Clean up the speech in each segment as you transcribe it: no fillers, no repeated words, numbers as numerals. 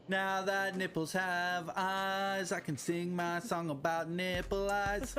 Now that nipples have eyes, I can sing my song about nipple eyes.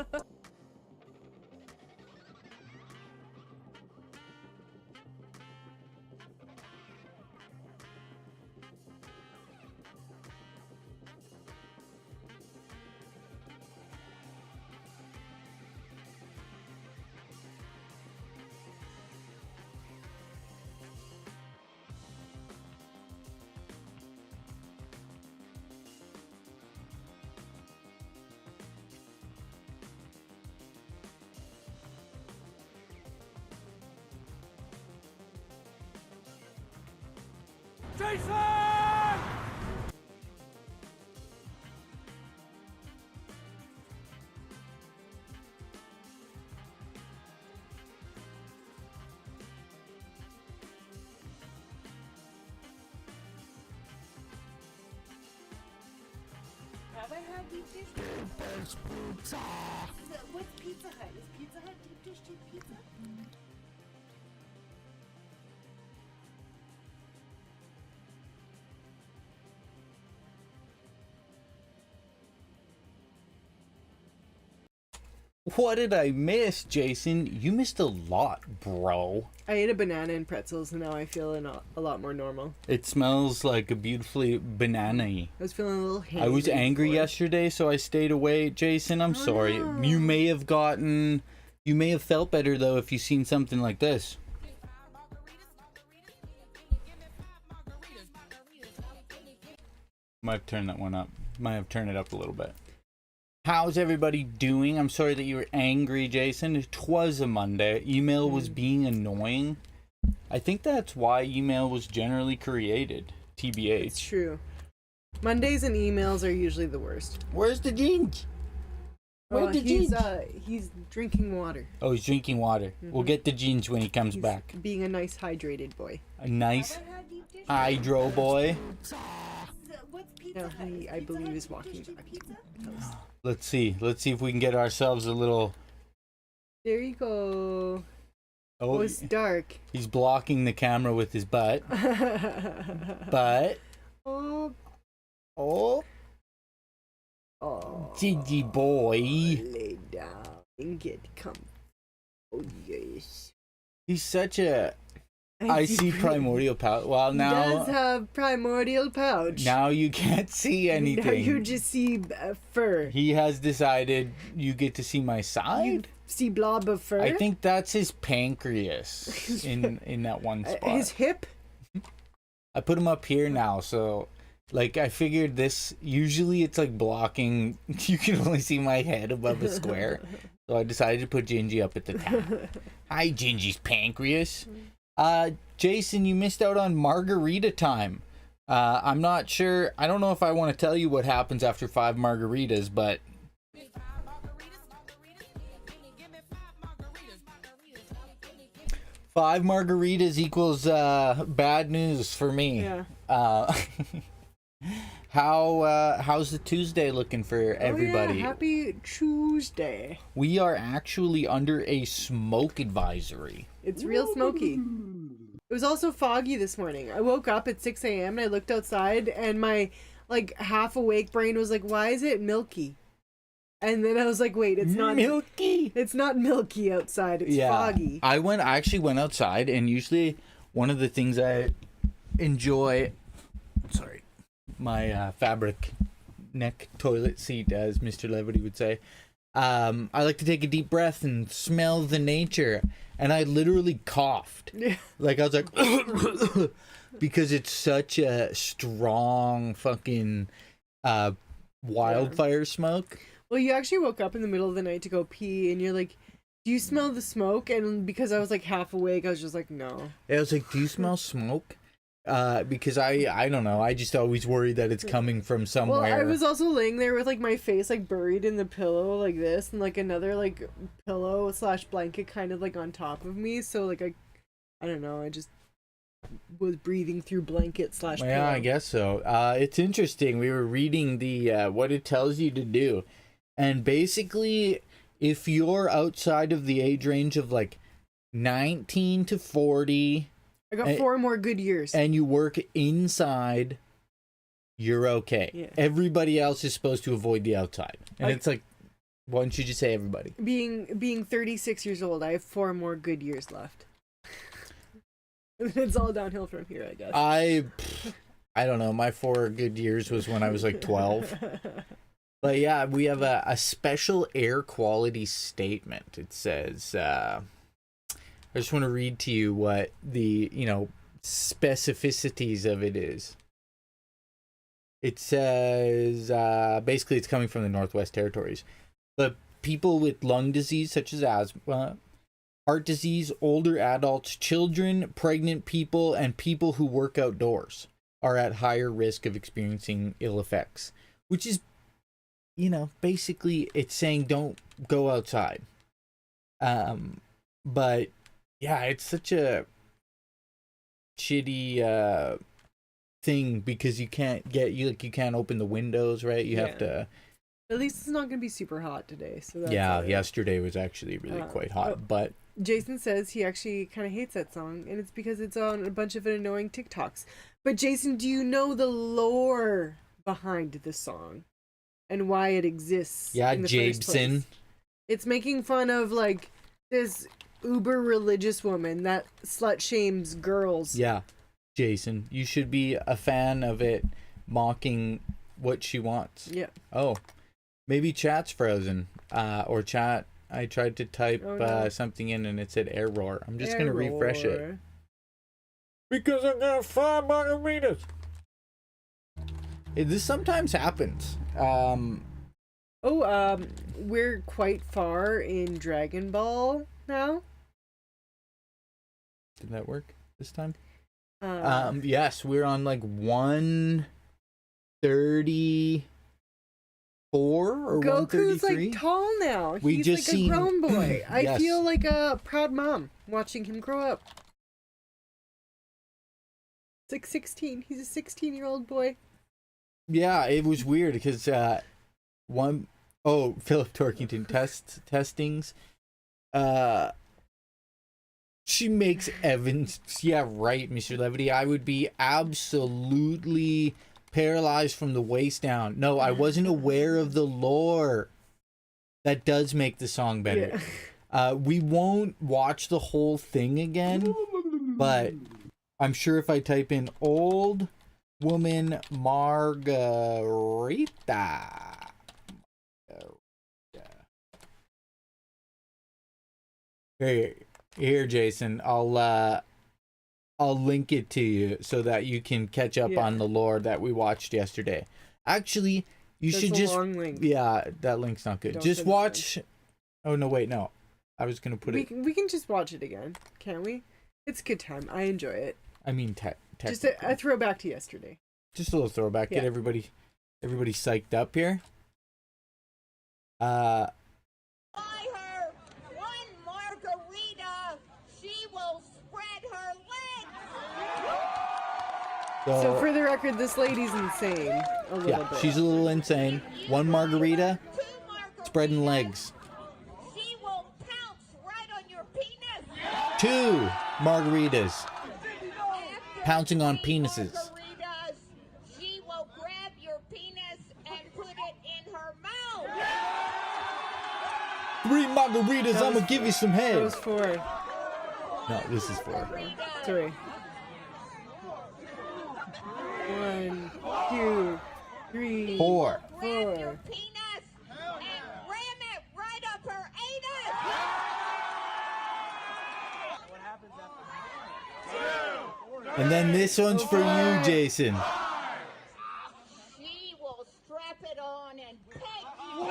Jason! Have I had deep dish? There's pizza. What's Pizza Hut? Is Pizza Hut deep dish pizza? What did I miss, Jason? You missed a lot, bro. I ate a banana and pretzels, and now I feel a lot more normal. It smells like a beautifully banana-y. I was feeling a little hangry. I was angry yesterday, so I stayed away. Jason, I'm sorry. No. You may have felt better, though, if you seen something like this. Might have turned that one up. Might have turned it up a little bit. How's everybody doing? I'm sorry that you were angry, Jason. It was a Monday. Email was being annoying. I think that's why email was generally created. TBH. It's true. Mondays and emails are usually the worst. Where's the Jinjee? Where's the Jinjee? He's drinking water. Oh, he's drinking water. We'll get the Jinjee when he comes He's back. being a nice hydrated boy. A nice hydro boy. No, he, I believe, is walking back. Let's see. Let's see if we can get ourselves a little... There you go. Oh, it's dark. He's blocking the camera with his butt. But... Oh. Oh. Oh. Jinjee boy. Lay down and get comfy. Oh, yes. He's such a... I see primordial pouch. Well, now... He does have primordial pouch. Now you can't see anything. Now you just see fur. He has decided you get to see my side. You see blob of fur? I think that's his pancreas in that one spot. His hip? I put him up here now, so... Like, I figured this... Usually it's like blocking... You can only see my head above a square. So I decided to put Jinjee up at the top. Hi, Jinjee's pancreas. Jason, you missed out on margarita time. I'm not sure. I don't know if I want to tell you what happens after 5 margaritas, but... 5 margaritas equals bad news for me. Yeah. How's the Tuesday looking for everybody? Oh, yeah. Happy Tuesday. We are actually under a smoke advisory. It's real smoky. It was also foggy this morning. I woke up at 6 a.m. and I looked outside and my like half awake brain was like, why is it milky? And then I was like, wait, it's not milky. It's not milky outside. It's foggy. I actually went outside, and usually one of the things I enjoy, my fabric neck toilet seat, as Mr. Levity would say, I like to take a deep breath and smell the nature. And I literally coughed. Yeah. Like, I was like, because it's such a strong fucking wildfire smoke. Well, you actually woke up in the middle of the night to go pee, and you're like, do you smell the smoke? And because I was like half awake, I was just like, no. I was like, do you smell smoke? Because I don't know. I just always worry that it's coming from somewhere. Well, I was also laying there with like my face like buried in the pillow like this, and like another like pillow slash blanket kind of like on top of me. So like I don't know. I just was breathing through blanket slash pillow. Yeah, I guess so. It's interesting. We were reading the what it tells you to do, and basically, if you're outside of the age range of like 19 to 40. I got 4 more good years. And you work inside, you're okay. Yeah. Everybody else is supposed to avoid the outside. And it's like, why don't you just say everybody? Being 36 years old, I have 4 more good years left. It's all downhill from here, I guess. I don't know. My 4 good years was when I was like 12. But yeah, we have a special air quality statement. It says... I just want to read to you what the, specificities of it is. It says, basically it's coming from the Northwest Territories. But people with lung disease such as asthma, heart disease, older adults, children, pregnant people, and people who work outdoors are at higher risk of experiencing ill effects. Which is, basically it's saying don't go outside. But... yeah, it's such a shitty thing because you can't you can't open the windows, right? You have to. At least it's not gonna be super hot today. So that's yesterday was actually really quite hot, but Jason says he actually kind of hates that song, and it's because it's on a bunch of annoying TikToks. But Jason, do you know the lore behind this song and why it exists? Yeah, in the first place? Jason. It's making fun of like this uber religious woman that slut shames girls. Yeah, Jason, you should be a fan of it mocking what she wants. Yeah. Oh, maybe chat's frozen. Or chat. I tried to type something in and it said error. I'm just gonna refresh it because I'm gonna 5 margaritas. This sometimes happens. We're quite far in Dragon Ball now. Did that work this time? Yes, we're on like 134 or Goku's 133. like tall now. He's like a grown boy. I Yes. feel like a proud mom watching him grow up. It's like 16. He's a 16-year-old boy. Yeah, it was weird because Philip Torkington testings. She makes Evans. Yeah, right, Mr. Levity. I would be absolutely paralyzed from the waist down. No, I wasn't aware of the lore. That does make the song better. Yeah. We won't watch the whole thing again, but I'm sure if I type in old woman Margarita. Here, Jason. I'll link it to you so that you can catch up on the lore that we watched yesterday. Actually, should just long link. Yeah, that link's not good. Just watch. Oh no, wait, no. I was gonna put it. We can just watch it again, can't we? It's a good time. I enjoy it. I mean, just a throwback to yesterday. Just a little throwback. Get everybody psyched up here. Buy her one margarita. She will spread her legs. So for the record, this lady's insane. A little bit. She's a little insane. One margarita, spreading legs. She will pounce right on your penis. 2 margaritas, pouncing on penises. She will grab your penis and put it in her mouth. 3 margaritas, I'm gonna give you some head. That was 4. No, this is 4. 3. 1, 2, 3, 4. Grab your penis and ram it right up her anus. And then this one's for you, Jason. She will strap it on and peg you.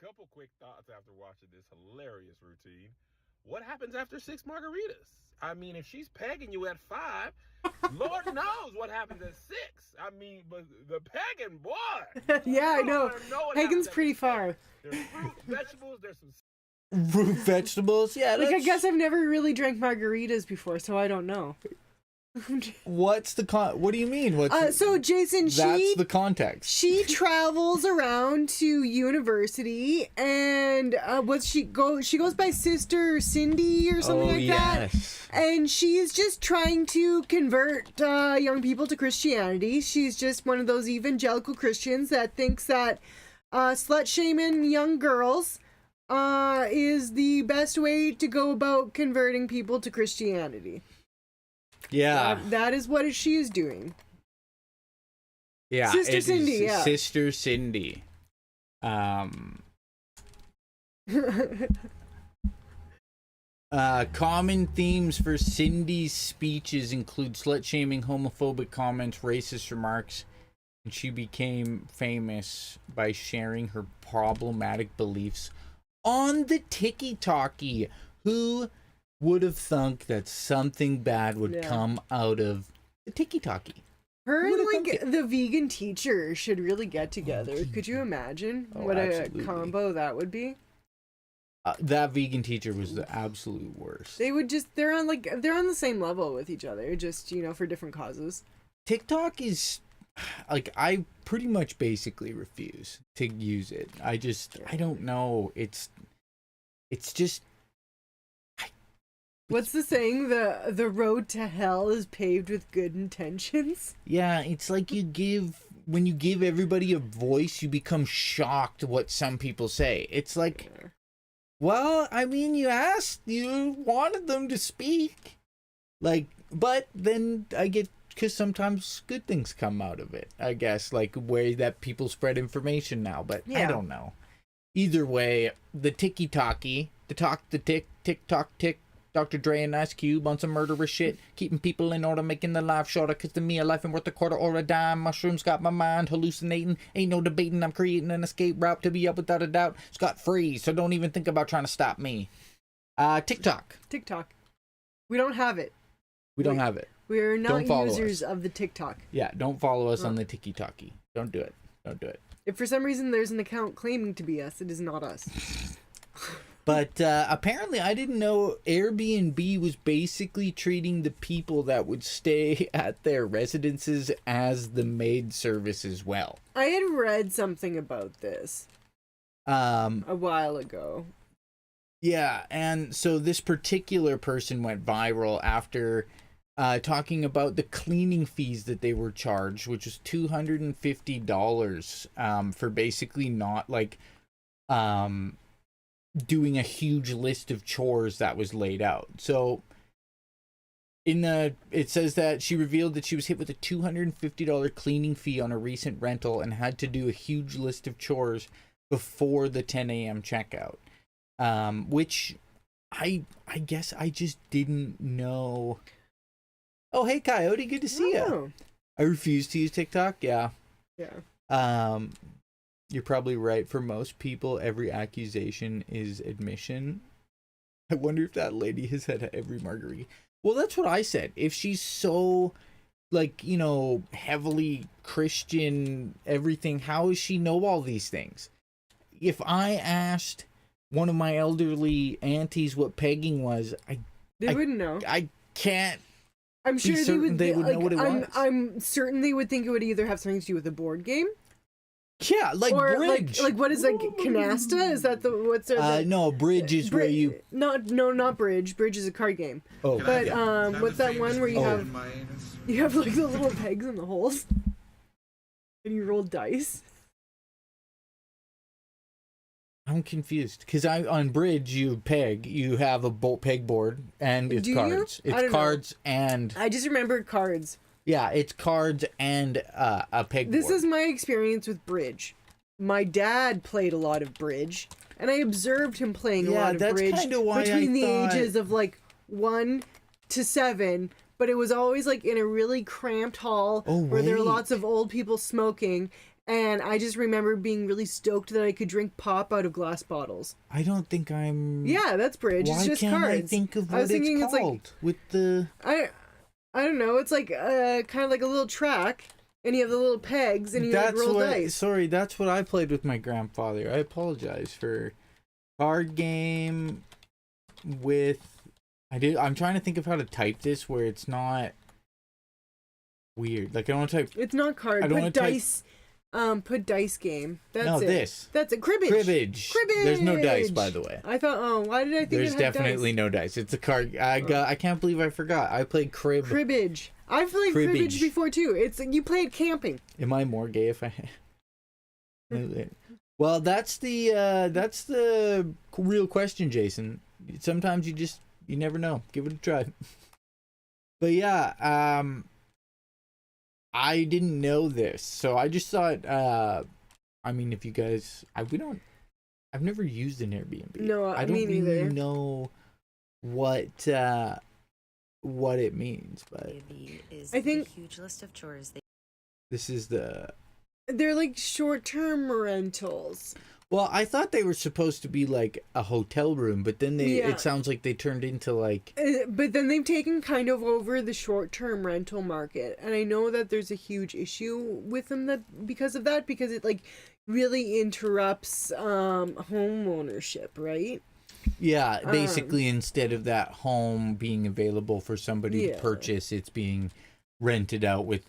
Couple quick thoughts after watching this hilarious routine. what happens after 6 margaritas? I mean, if she's pegging you at 5, Lord knows what happens at 6. I mean, but the pegging, boy. Yeah, I know. What Hagen's happens at pretty 6. far. There's fruit, vegetables, there's some... Root vegetables, yeah. Like, I that's- guess I've never really drank margaritas before, so I don't know. What's the what do you mean? What's So Jason, that's the context. she travels around to university, and she goes by Sister Cindy or something like that. And she's just trying to convert young people to Christianity. She's just one of those evangelical Christians that thinks that slut shaming young girls is the best way to go about converting people to Christianity. Yeah. That is what she is doing. Yeah. Sister Cindy, yeah. Sister Cindy. Common themes for Cindy's speeches include slut-shaming, homophobic comments, racist remarks, and she became famous by sharing her problematic beliefs on the Tiki-Talkie. Who would have thunk that something bad would come out of the Tiki-Talkie? Her and like the vegan teacher should really get together. Could you imagine what absolutely. a combo that would be? That vegan teacher was the absolute worst. They would they're on the same level with each other, just, for different causes. TikTok is like, I pretty much basically refuse to use it. I don't know. It's just, what's the saying? The road to hell is paved with good intentions. yeah, it's like when you give everybody a voice, you become shocked what some people say. It's like, well, I mean, you wanted them to speak. Like, but then I get, because sometimes good things come out of it, I guess, like way that people spread information now, but I don't know. Either way, the Tiki-Talkie, tick-tock, Dr. Dre and Ice Cube on some murderous shit, keeping people in order, making the life shorter, cause to me a life ain't worth a quarter or a dime. Mushrooms got my mind hallucinating, ain't no debating, I'm creating an escape route to be up without a doubt, scot-free, so don't even think about trying to stop me. TikTok. We don't have it. We don't have it. We're not users us. of the TikTok. Yeah, don't follow us on the Tiki-Talkie. Don't do it. Don't do it. If for some reason there's an account claiming to be us, it is not us. But apparently I didn't know Airbnb was basically treating the people that would stay at their residences as the maid service as well. I had read something about this a while ago. Yeah, and so this particular person went viral after talking about the cleaning fees that they were charged, which was $250 for basically not like doing a huge list of chores that was laid out. So it says that she revealed that she was hit with a $250 cleaning fee on a recent rental and had to do a huge list of chores before the 10 a.m. checkout. Which I guess I just didn't know. Oh, hey Coyote, good to see you. I refuse to use TikTok. Yeah. You're probably right. For most people, every accusation is admission. I wonder if that lady has had every margarita. Well, that's what I said. If she's so, like, heavily Christian, everything, how does she know all these things? If I asked one of my elderly aunties what pegging was, they wouldn't know. I can't. I'm sure they would know what it was. I'm certain they would think it would either have something to do with a board game. Yeah, like or bridge. Like what is canasta? Is that what's no, bridge is where you not bridge. Bridge is a card game. Oh, but what's that one where you have like the little pegs in the holes and you roll dice? I'm confused because on bridge you have a pegboard and it's cards. It's cards and I just remember cards. Yeah, it's cards and a pegboard. This is my experience with bridge. My dad played a lot of bridge, and I observed him playing a lot of bridge between the ages of like 1 to 7. But it was always like in a really cramped hall where there were lots of old people smoking. And I just remember being really stoked that I could drink pop out of glass bottles. I don't think I'm. Yeah, that's bridge. Why it's just can't cards. I think of I was what it's thinking called? it's with the. I don't know. It's like kind of like a little track, and you have the little pegs, and you like roll dice. Sorry, that's what I played with my grandfather. I apologize for card game with. I'm trying to think of how to type this where it's not weird. Like I don't want to type. It's not card. I don't Put want to dice. Put dice game. That's no, it. this. That's it. Cribbage. Cribbage. There's no dice, by the way. I thought. Oh, why did I think There's it had definitely dice? no dice. It's a card. I can't believe I forgot. I played Cribbage. I've played cribbage before too. It's you played camping. Am I more gay if I? Well, that's the real question, Jason. Sometimes you never know. Give it a try. But yeah, I didn't know this, so I just thought. I mean, if you guys, I've never used an Airbnb. No, I don't me really neither. know what it means, but I think a huge list of chores. this is they're like short-term rentals. Well, I thought they were supposed to be like a hotel room, but then it sounds like they turned into like... But then they've taken kind of over the short-term rental market. And I know that there's a huge issue with them because it like really interrupts home ownership, right? Yeah, basically instead of that home being available for somebody to purchase, it's being rented out with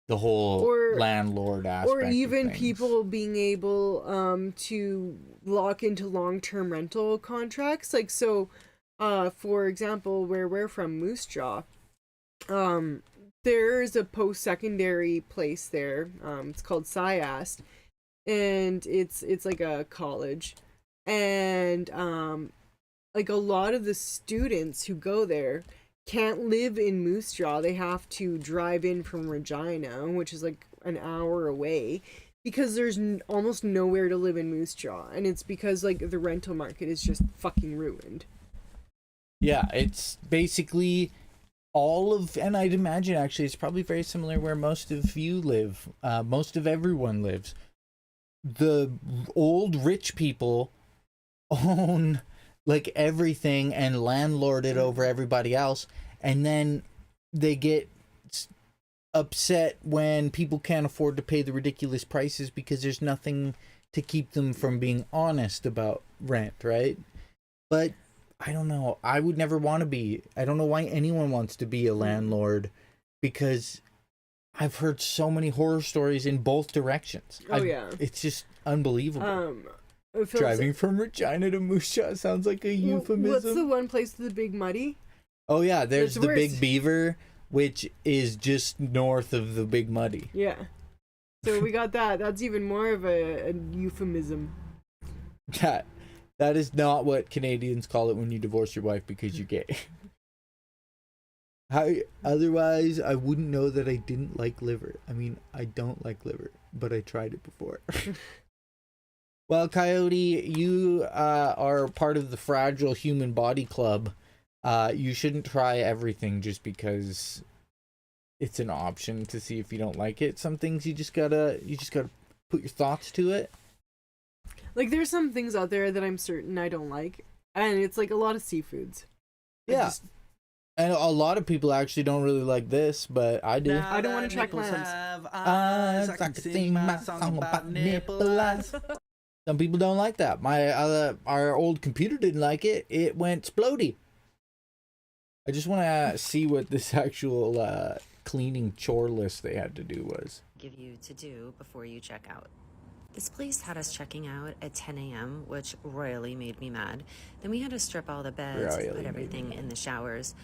the whole landlord aspect, or even of things. People being able to lock into long-term rental contracts. Like so, for example, where we're from, Moose Jaw, there's a post-secondary place there. It's called SciAst, and it's like a college, and like a lot of the students who go there can't live in Moose Jaw. They have to drive in from Regina, which is like an hour away, because there's almost nowhere to live in Moose Jaw, and it's because like the rental market is just fucking ruined. Yeah, it's basically and I'd imagine actually it's probably very similar where most of you live, most of everyone lives. The old rich people own like everything and landlord it over everybody else, and then they get upset when people can't afford to pay the ridiculous prices because there's nothing to keep them from being honest about rent, right? But I don't know, I would never want to be. I don't know why anyone wants to be a landlord, because I've heard so many horror stories in both directions. Yeah, it's just unbelievable. Phil's, Driving from Regina to Moose Jaw sounds like a euphemism. What's the one place with the Big Muddy? Oh yeah, there's the Big Beaver, which is just north of the Big Muddy. Yeah. So we got that. That's even more of a euphemism. That is not what Canadians call it when you divorce your wife because you're gay. Otherwise, I wouldn't know that I didn't like liver. I mean, I don't like liver, but I tried it before. Well, Coyote, you are part of the Fragile Human Body Club. You shouldn't try everything just because it's an option to see if you don't like it. Some things you just gotta put your thoughts to it. Like, there's some things out there that I'm certain I don't like, and it's like a lot of seafoods. Yeah. And a lot of people actually don't really like this, but I do. I don't want to try clams. I can sing my song about nipple eyes. Some people don't like that. Our old computer didn't like it. It went splody. I just want to see what this actual cleaning chore list they had to do was. Give you to do before you check out. This place had us checking out at 10 a.m., which royally made me mad. Then we had to strip all the beds, put everything in the showers,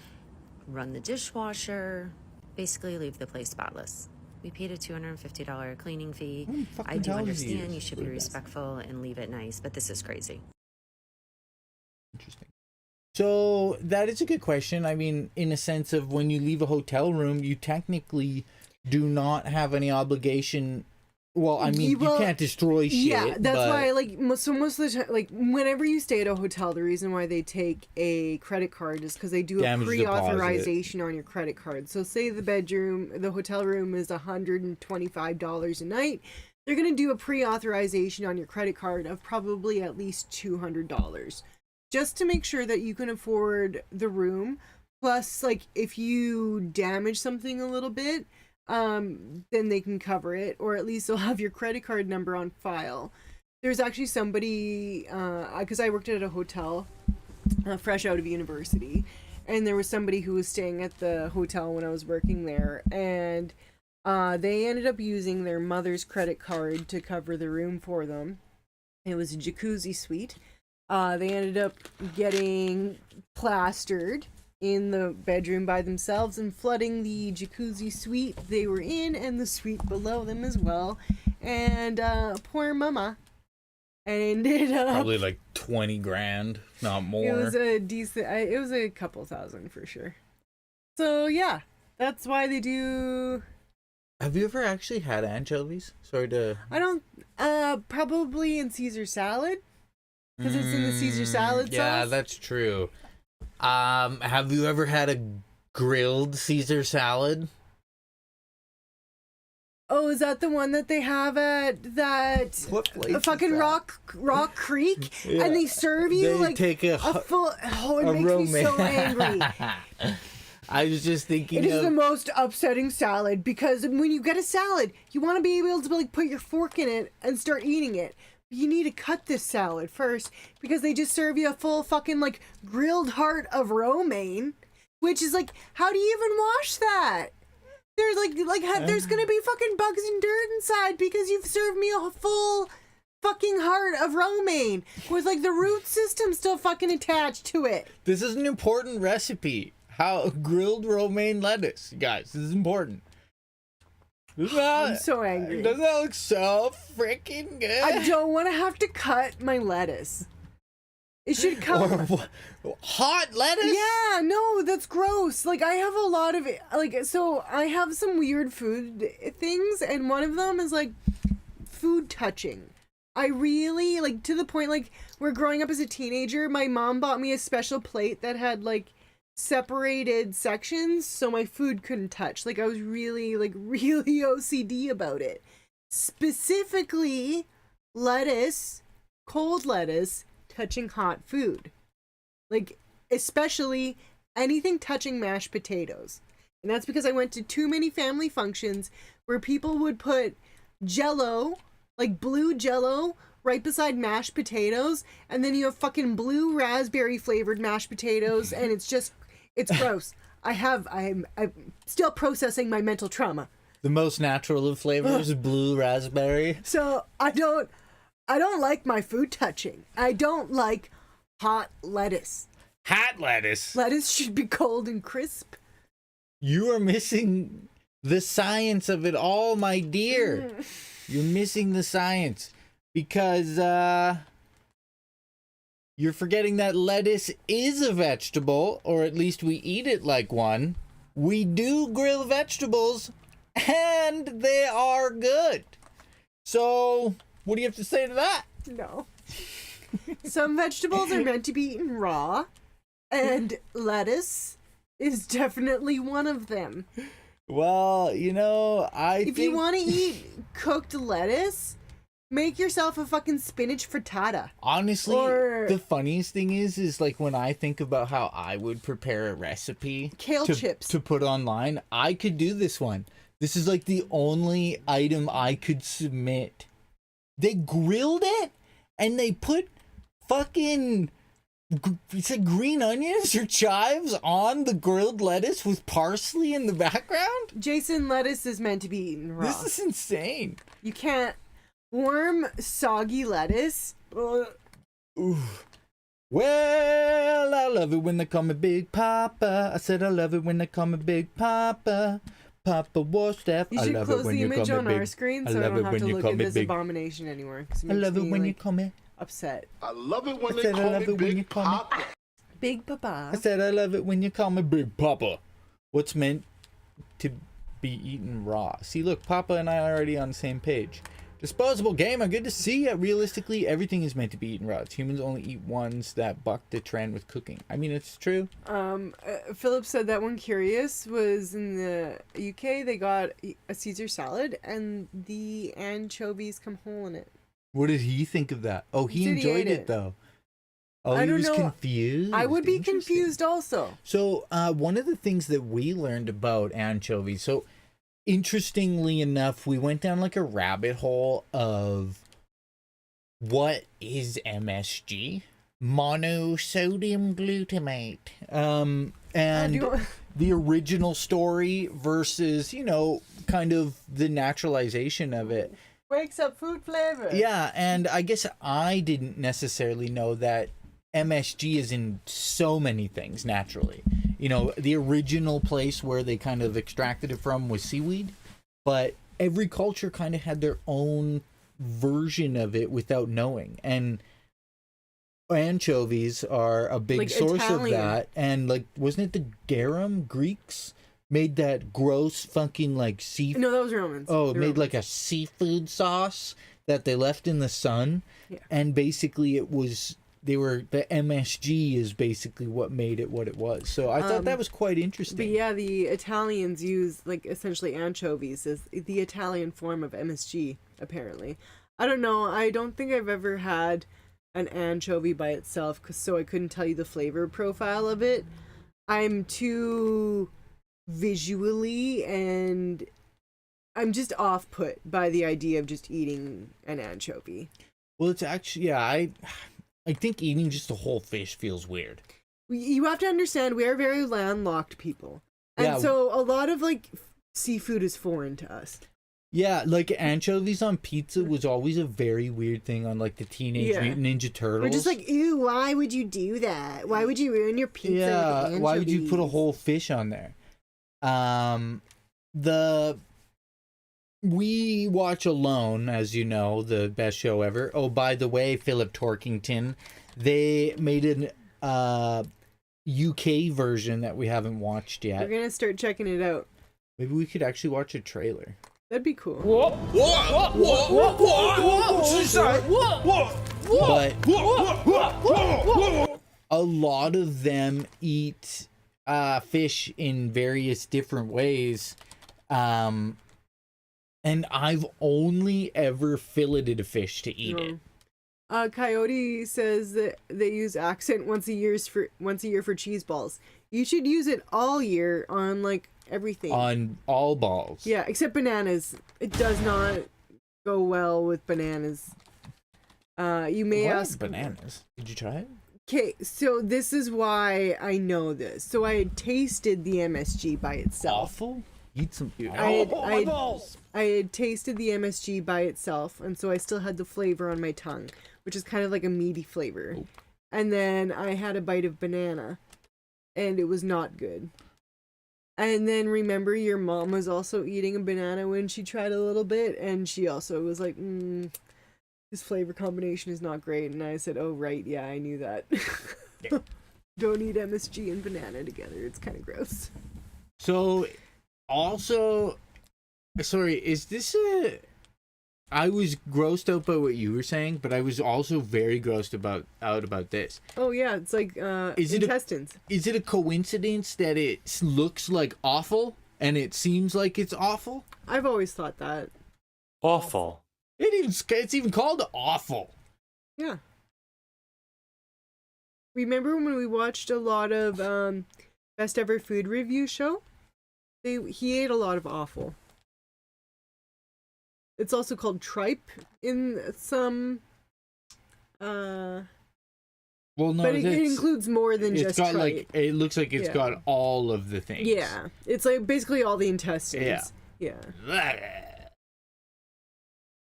run the dishwasher, basically leave the place spotless. We paid a $250 cleaning fee. I do understand you should be respectful and leave it nice, but this is crazy. Interesting. So that is a good question. I mean, in a sense of when you leave a hotel room, you technically do not have any obligation. Well, I mean, you can't destroy shit. Yeah, that's why, like, most of the time, like, whenever you stay at a hotel, the reason why they take a credit card is because they do a pre-authorization on your credit card. So say the hotel room is $125 a night. they're going to do a pre-authorization on your credit card of probably at least $200 just to make sure that you can afford the room. Plus, like, if you damage something a little bit, then they can cover it, or at least they'll have your credit card number on file. There's actually somebody, because I worked at a hotel fresh out of university, and there was somebody who was staying at the hotel when I was working there, and they ended up using their mother's credit card to cover the room for them. It was a jacuzzi suite. They ended up getting plastered in the bedroom by themselves and flooding the jacuzzi suite they were in and the suite below them as well. And poor mama ended up probably like 20 grand, not more. It was a decent. It was a couple thousand for sure. So yeah, that's why they do. Have you ever actually had anchovies? Sorry to. I don't. Probably in Caesar salad, because it's in the Caesar salad sauce. Yeah, that's true. Have you ever had a grilled Caesar salad? Oh, is that the one that they have at that fucking Rock Creek? Yeah. And they serve you they like take a full. Oh, it makes me so angry. I was just thinking. It is the most upsetting salad, because when you get a salad, you want to be able to like put your fork in it and start eating it. You need to cut this salad first, because they just serve you a full fucking like grilled heart of romaine, which is like, how do you even wash that? There's there's gonna be fucking bugs and dirt inside because you've served me a full fucking heart of romaine with like the root system still fucking attached to it. This is an important recipe. How grilled romaine lettuce, you guys. This is important. I'm so angry. Doesn't that look so freaking good? I don't want to have to cut my lettuce. It should come hot lettuce. Yeah, no, that's gross. Like, I have a lot of so I have some weird food things, and one of them is like food touching. I really like, to the point like where growing up as a teenager, my mom bought me a special plate that had like separated sections so my food couldn't touch. Like, I was really OCD about it. Specifically, lettuce, cold lettuce, touching hot food. Like, especially anything touching mashed potatoes. And that's because I went to too many family functions where people would put Jell-O, like blue Jell-O, right beside mashed potatoes, and then you have fucking blue raspberry flavored mashed potatoes, and it's gross. I'm still processing my mental trauma. The most natural of flavors, blue raspberry. So I don't like my food touching. I don't like hot lettuce. Hot lettuce? Lettuce should be cold and crisp. You are missing the science of it all, my dear. You're missing the science. Because, you're forgetting that lettuce is a vegetable, or at least we eat it like one. We do grill vegetables, and they are good. So, what do you have to say to that? No. Some vegetables are meant to be eaten raw, and lettuce is definitely one of them. Well, if you want to eat cooked lettuce, make yourself a fucking spinach frittata. Honestly, the funniest thing is like when I think about how I would prepare a recipe kale chips to put online, I could do this one. This is like the only item I could submit. They grilled it and they put fucking green onions or chives on the grilled lettuce with parsley in the background. Jason, lettuce is meant to be eaten raw. This is insane. You can't. Warm, soggy lettuce. Ooh. Well, I love it when they call me Big Papa. I said I love it when they call me Big Papa. Papa Warstaff. You should close the image on our screen so I don't have to look at this abomination anymore. I love it when you call me upset. I love it when they call me Big Papa. Big Papa. I said I love it when you call me Big Papa. What's meant to be eaten raw? See, look, Papa and I are already on the same page. Disposable gamer, good to see you. Realistically, everything is meant to be eaten raw. Humans only eat ones that buck the trend with cooking. I mean, it's true. Philip said that one curious was in the UK. They got a Caesar salad and the anchovies come whole in it. What did he think of that? Oh, he enjoyed it though. Oh, I he don't was know. confused. I would be confused also. So, one of the things that we learned about anchovies, so interestingly enough, we went down like a rabbit hole of what is MSG? Monosodium glutamate. And the original story versus, you know, kind of the naturalization of it. Wakes up food flavor. Yeah, and I guess I didn't necessarily know that MSG is in so many things naturally. You know, the original place where they kind of extracted it from was seaweed, but every culture kind of had their own version of it without knowing. And anchovies are a big source of that. And like, wasn't it the garum Greeks made that gross fucking like seafood? No, that was Romans. Oh, it made like a seafood sauce that they left in the sun. Yeah. And basically the MSG is basically what made it what it was. So I thought that was quite interesting. But yeah, the Italians use like essentially anchovies as the Italian form of MSG, apparently. I don't know. I don't think I've ever had an anchovy by itself, so I couldn't tell you the flavor profile of it. I'm too visually and I'm just off put by the idea of just eating an anchovy. Well, it's actually, yeah, I think eating just a whole fish feels weird. You have to understand, we are very landlocked people. And Yeah. so a lot of like seafood is foreign to us. Yeah, like anchovies on pizza was always a very weird thing on like the Teenage Mutant Ninja Turtles. We're just like, ew, why would you do that? Why would you ruin your pizza with anchovies? Why would you put a whole fish on there? We watch Alone, as you know, the best show ever. Oh, by the way, Philip Torkington, they made an UK version that we haven't watched yet. We're gonna start checking it out. Maybe we could actually watch a trailer. That'd be cool. But a lot of them eat fish in various different ways. And I've only ever filleted a fish to eat it. Coyote says that they use accent once a year for cheese balls. You should use it all year on like everything. On all balls. Yeah, except bananas. It does not go well with bananas. You may ask bananas. Did you try it? Okay, so this is why I know this. So I had tasted the MSG by itself. Awful? Eat some. I had tasted the MSG by itself, and so I still had the flavor on my tongue, which is kind of like a meaty flavor. Oh. And then I had a bite of banana, and it was not good. And then remember, your mom was also eating a banana when she tried a little bit, and she also was like, this flavor combination is not great. And I said, oh, right, yeah, I knew that. Don't eat MSG and banana together. It's kind of gross. So, also, sorry, is this I was grossed out by what you were saying, but I was also very grossed out about this. Oh yeah, it's like intestines. Is it a coincidence that it looks like awful and it seems like it's awful? I've always thought that. Awful. It's even called awful. Yeah. Remember when we watched a lot of Best Ever Food Review show? He ate a lot of offal. It's also called tripe in some. Well, no, but it includes more than just got tripe. Like it looks like it's got all of the things. Yeah, it's like basically all the intestines. Yeah.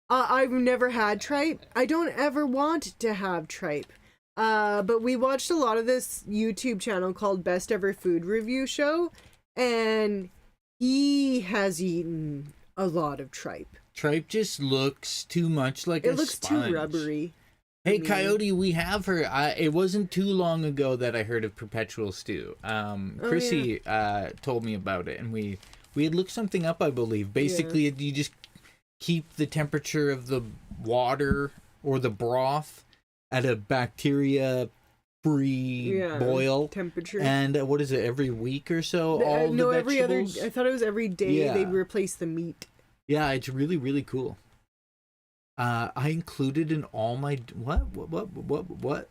I've never had tripe. I don't ever want to have tripe. But we watched a lot of this YouTube channel called Best Ever Food Review Show, and he has eaten a lot of tripe. Tripe just looks too much like a sponge. It looks too rubbery. Hey, Coyote, we have her. It wasn't too long ago that I heard of Perpetual Stew. Krissy told me about it, and we had looked something up, I believe. Basically, you just keep the temperature of the water or the broth at a bacteria free boil temperature. And what is it, every week or so? No, every other. I thought it was every day they'd replace the meat. Yeah, it's really, really cool. I included in all my what?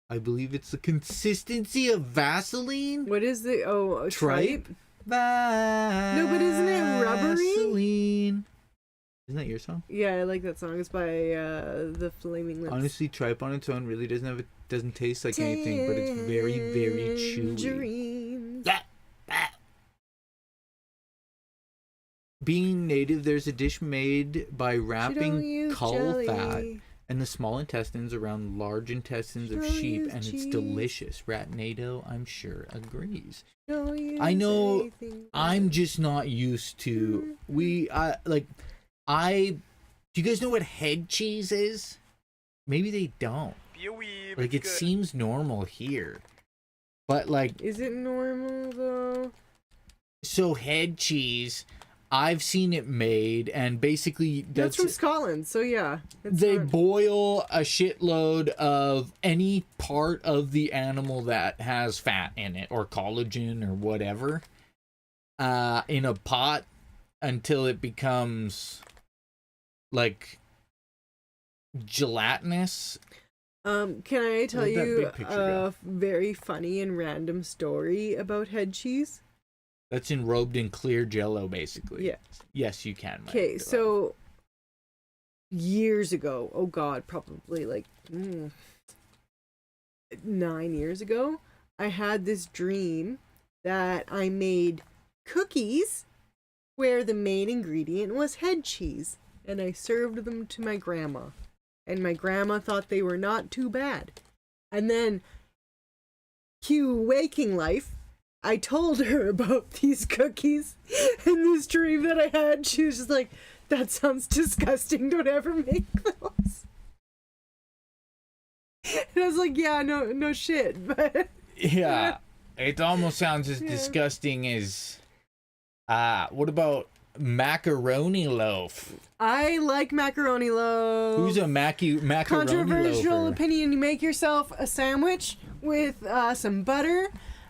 I believe it's the consistency of Vaseline. What is the tripe? No, but isn't it rubbery? Vaseline. Isn't that your song? Yeah, I like that song. It's by the Flaming Lips. Honestly, tripe on its own really doesn't taste like anything, but it's very, very chewy. Being native, there's a dish made by wrapping cull fat and the small intestines around large intestines of sheep, and it's delicious. Rat NATO, I'm sure, agrees. I know I'm just not used to... Do you guys know what head cheese is? Maybe they don't. Like, it seems normal here. But, like... Is it normal, though? So, head cheese... I've seen it made, and basically that's from Scotland, so yeah. They boil a shitload of any part of the animal that has fat in it, or collagen, or whatever, in a pot until it becomes, like, gelatinous. Can I tell you a very funny and random story about head cheese? That's enrobed in clear Jell-O, basically. Yeah. Yes, you can. Okay, so years ago, oh God, probably like 9 years ago, I had this dream that I made cookies where the main ingredient was head cheese, and I served them to my grandma, and my grandma thought they were not too bad. And then, cue waking life, I told her about these cookies and this dream that I had. She was just like, that sounds disgusting. Don't ever make those. And I was like, yeah, no shit. But yeah, it almost sounds as disgusting as, what about macaroni loaf? I like macaroni loaf. Who's a macaroni Controversial loafer? opinion. You make yourself a sandwich with some butter,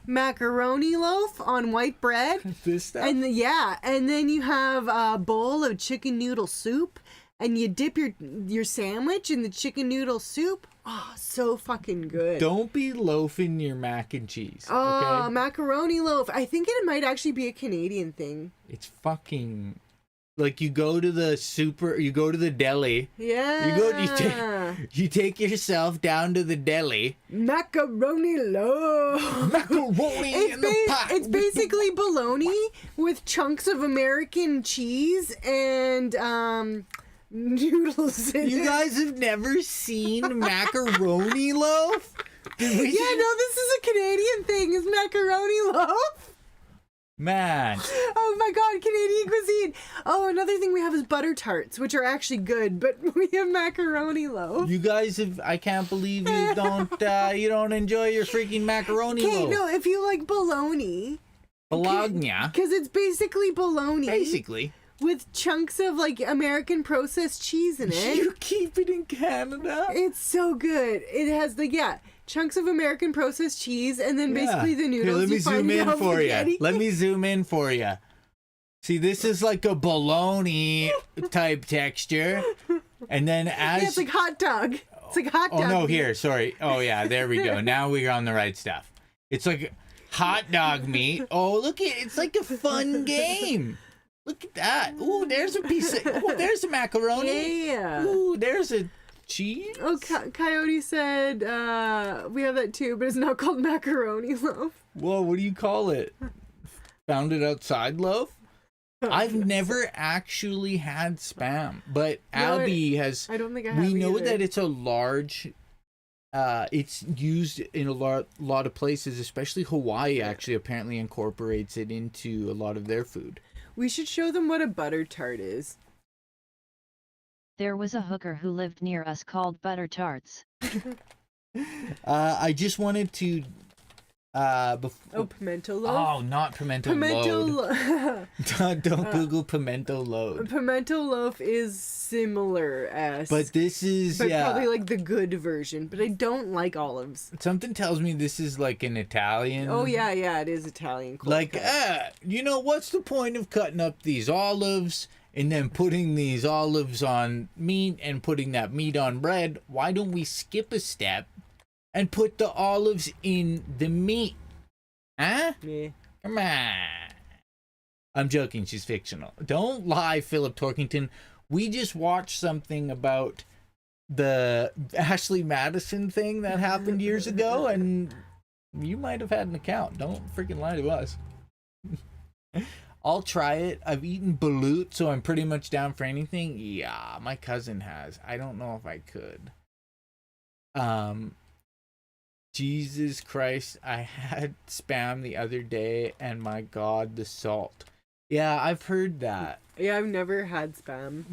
macaroni loaf on white bread, this stuff? and then you have a bowl of chicken noodle soup, and you dip your sandwich in the chicken noodle soup. Oh, so fucking good. Don't be loafing your mac and cheese. Oh, okay? Macaroni loaf. I think it might actually be a Canadian thing. It's fucking... Like, you go to the deli. Yeah. You take yourself down to the deli. Macaroni loaf. Macaroni in the pot. It's basically bologna with chunks of American cheese and noodles in it. You guys have never seen macaroni loaf? Yeah, no, this is a Canadian thing. Is macaroni loaf? Man. Oh my God, Canadian cuisine. Oh, another thing we have is butter tarts, which are actually good, but we have macaroni loaf. You guys have, I can't believe you don't enjoy your freaking macaroni loaf. Okay, no, if you like bologna. Bologna. Because it's basically bologna. Basically. With chunks of, like, American processed cheese in it. You keep it in Canada? It's so good. It has chunks of American processed cheese, and then basically the noodles. Here, let me zoom in for you. Let me me zoom in for you. See, this is like a bologna type texture, and then as it's like hot dog. It's like hot dog. Oh no, here, sorry. Oh yeah, there we go. Now we're on the right stuff. It's like hot dog meat. Oh, look at it's like a fun game. Look at that. Ooh, there's a piece of. Oh, there's a macaroni. Yeah. Ooh, there's a cheese. Oh, Coyote said we have that too, but it's now called macaroni loaf. Whoa, what do you call it? Found it outside loaf? I've never actually had Spam, but Abby has. I don't think I have. We know either. that it's a large. It's used in a lot of places, especially Hawaii. Actually, apparently incorporates it into a lot of their food. We should show them what a butter tart is. There was a hooker who lived near us called Butter Tarts. I just wanted to Pimento loaf. Oh, not pimento Pimento loaf. Don't Google pimento loaf. Pimento loaf is similar as, But this is probably like the good version. But I don't like olives. Something tells me this is like an Italian. Oh yeah, it is Italian. Like, what's the point of cutting up these olives and then putting these olives on meat and putting that meat on bread? Why don't we skip a step and put the olives in the meat? Huh? Yeah. Come on. I'm joking. She's fictional. Don't lie, Philip Torkington. We just watched something about the Ashley Madison thing that happened years ago, and you might have had an account. Don't freaking lie to us. I'll try it. I've eaten balut, so I'm pretty much down for anything. Yeah, my cousin has. I don't know if I could. Jesus Christ, I had Spam the other day, and my God, the salt. Yeah, I've heard that. Yeah, I've never had Spam.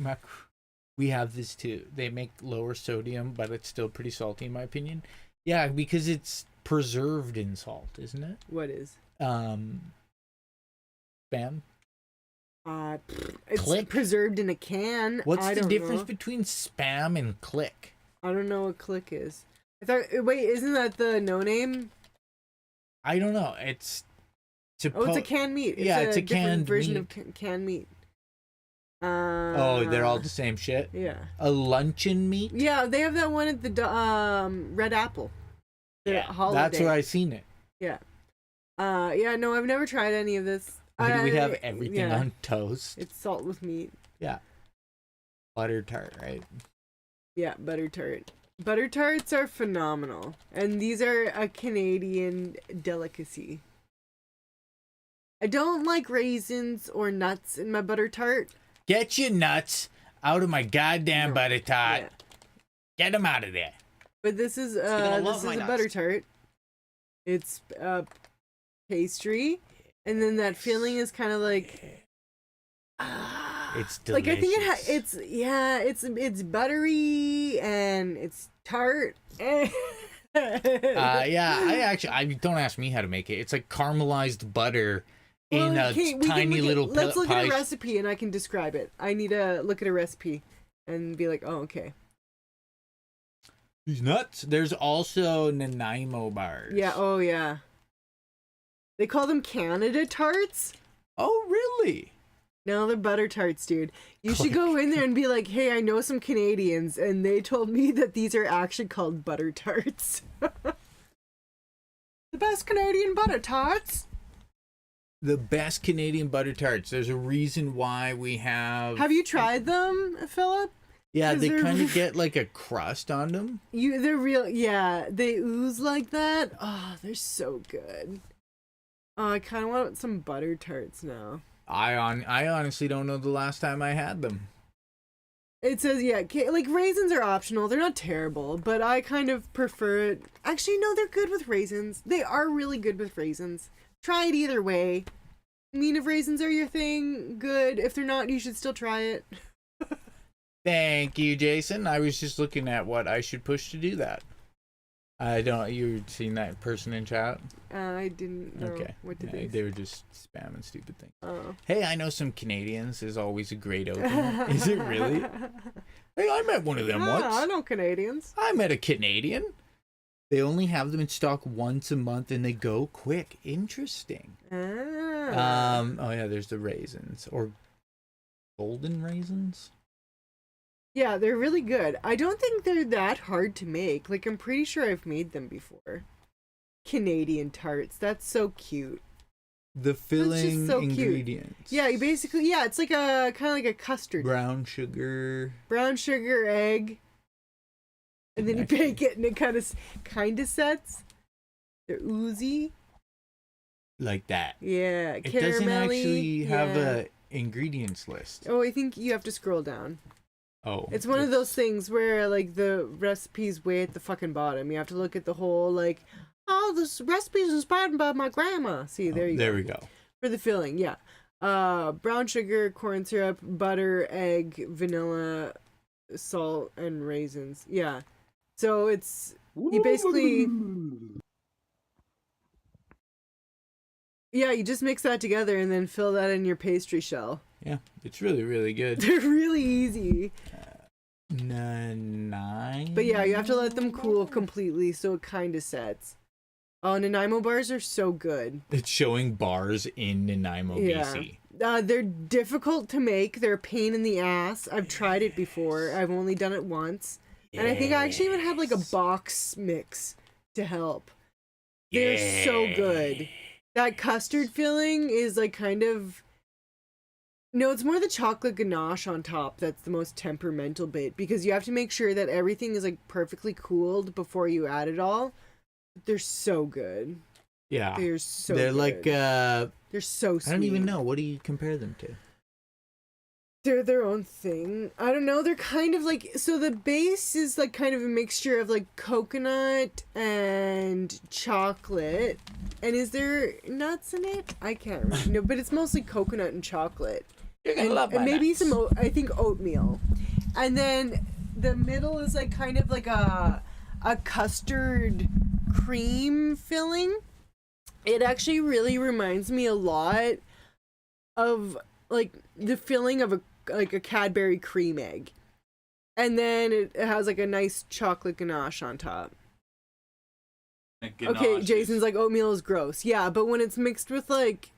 We have this too. They make lower sodium, but it's still pretty salty in my opinion. Yeah, because it's preserved in salt, isn't it? What is? Spam. It's Click? preserved in a can. What's I the don't difference know. between Spam and Click? I don't know what Click is. I thought. Wait, isn't that the no name? I don't know. It's it's a canned meat. It's a different canned version meat. of canned meat. Oh, they're all the same shit? Yeah. A luncheon meat? Yeah, they have that one at the Red Apple. The holiday. That's where I seen it. Yeah. Yeah, no, I've never tried any of this. We have everything on toast. It's salt with meat. Yeah. Butter tart, right? Yeah, butter tart. Butter tarts are phenomenal. And these are a Canadian delicacy. I don't like raisins or nuts in my butter tart. Get your nuts out of my goddamn butter tart. Yeah. Get them out of there. But this is gonna a love my nuts. butter tart. It's pastry, and then that feeling is kind of like It's delicious. like I think it's buttery and it's tart. I don't ask me how to make it. It's like caramelized butter in a tiny little let's look pie. at a recipe and I can describe it. I need to look at a recipe and be like, oh, okay. These nuts. There's also Nanaimo bars. Yeah. Oh, yeah. They call them Canada tarts. Oh, really? No, they're butter tarts, dude. You should go in there and be like, hey, I know some Canadians, and they told me that these are actually called butter tarts. The best Canadian butter tarts. The best Canadian butter tarts. There's a reason why we have... Have you tried them, Philip? Yeah, they kind of get like a crust on them. They're real, yeah. They ooze like that. Oh, they're so good. Oh, I kind of want some butter tarts now. I honestly don't know the last time I had them. It says, yeah, like raisins are optional. They're not terrible, but I kind of prefer it. Actually, no, they're good with raisins. They are really good with raisins. Try it either way. I mean, if raisins are your thing, good. If they're not, you should still try it. Thank you, Jason. I was just looking at what I should push to do that. You seen that person in chat? I didn't know. Okay. What did They were just spamming stupid things. Oh. Hey, I know some Canadians is always a great opener. Is it really? Hey, I met one of them once. I know Canadians. I met a Canadian. They only have them in stock once a month and they go quick. Interesting. Oh yeah, there's the raisins or golden raisins. Yeah, they're really good. I don't think they're that hard to make. Like, I'm pretty sure I've made them before. Canadian tarts. That's so cute. The filling so ingredients. Cute. Yeah, you basically, it's like a kind of like a custard. Brown sugar, egg, and then you bake it, and it kind of sets. They're oozy. Like that. Yeah, it doesn't actually have a ingredients list. Oh, I think you have to scroll down. Oh. It's one of those things where, like, the recipe's way at the fucking bottom. You have to look at the whole, like, oh, this recipe is inspired by my grandma. See, there you go. There we go. For the filling, yeah. Brown sugar, corn syrup, butter, egg, vanilla, salt, and raisins. Yeah. So it's, you basically... Yeah, you just mix that together and then fill that in your pastry shell. Yeah, it's really, really good. They're really easy. 9. But yeah, you have to let them cool completely so it kind of sets. Oh, Nanaimo bars are so good. It's showing bars in Nanaimo, BC. They're difficult to make. They're a pain in the ass. I've tried it before. I've only done it once. And I think I actually even have like a box mix to help. They're so good. That custard filling is like kind of... No, it's more the chocolate ganache on top that's the most temperamental bit, because you have to make sure that everything is like perfectly cooled before you add it all. They're so good. Yeah. They're so They're good. like, they're so sweet. I don't even know. What do you compare them to? They're their own thing. I don't know. They're kind of like... So the base is like kind of a mixture of like coconut and chocolate. And is there nuts in it? I can't remember. No, but it's mostly coconut and chocolate. You're gonna love my and maybe nuts. some, I think, oatmeal. And then the middle is like kind of like a custard cream filling. It actually really reminds me a lot of like the filling of a Cadbury cream egg. And then it has like a nice chocolate ganache on top. Okay, Jason's like, oatmeal is gross. Yeah, but when it's mixed with like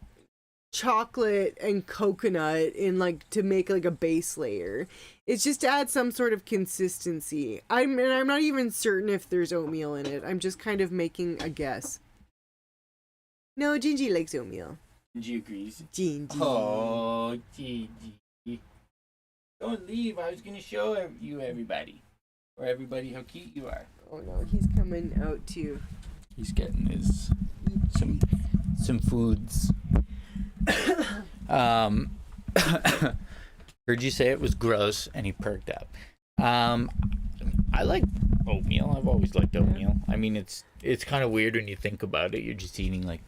chocolate and coconut in like to make like a base layer, it just adds some sort of consistency. I'm not even certain if there's oatmeal in it. I'm just kind of making a guess. No, Jinjee likes oatmeal. Jinjee agrees. Jinjee. Oh, Jinjee. Don't leave. I was going to show you everybody. Or everybody how cute you are. Oh no, he's coming out too. He's getting his some foods. Heard you say it was gross, and he perked up. I like oatmeal. I've always liked oatmeal. I mean, it's kind of weird when you think about it. You're just eating like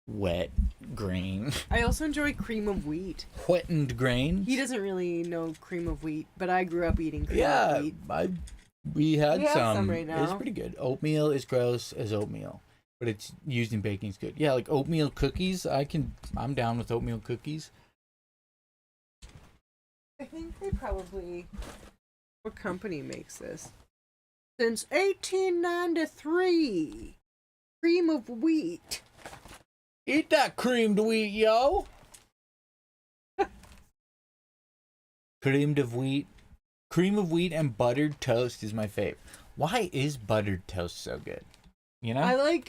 wet grain. I also enjoy cream of wheat. Wettened grains. He doesn't really know cream of wheat, but I grew up eating cream of wheat. We had some right now. It's pretty good. Oatmeal is gross as oatmeal, but it's used in baking is good. Yeah, like oatmeal cookies. I'm down with oatmeal cookies. I think they probably... What company makes this? Since 1893. Cream of wheat. Eat that creamed wheat, yo. Cream of wheat and buttered toast is my fave. Why is buttered toast so good? You know? I like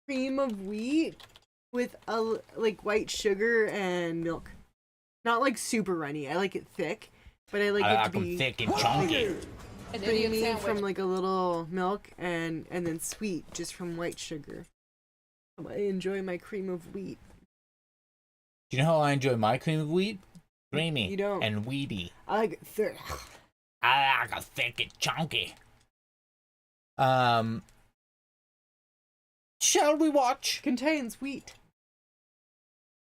cream of wheat with like white sugar and milk. Not like super runny. I like it thick, but I like it to be thick and chunky. Creamy from like a little milk and then sweet just from white sugar. I enjoy my cream of wheat. Do you know how I enjoy my cream of wheat? Creamy You don't. and weedy. I like it thick. I like it thick and chunky. Shall we watch? Contains wheat.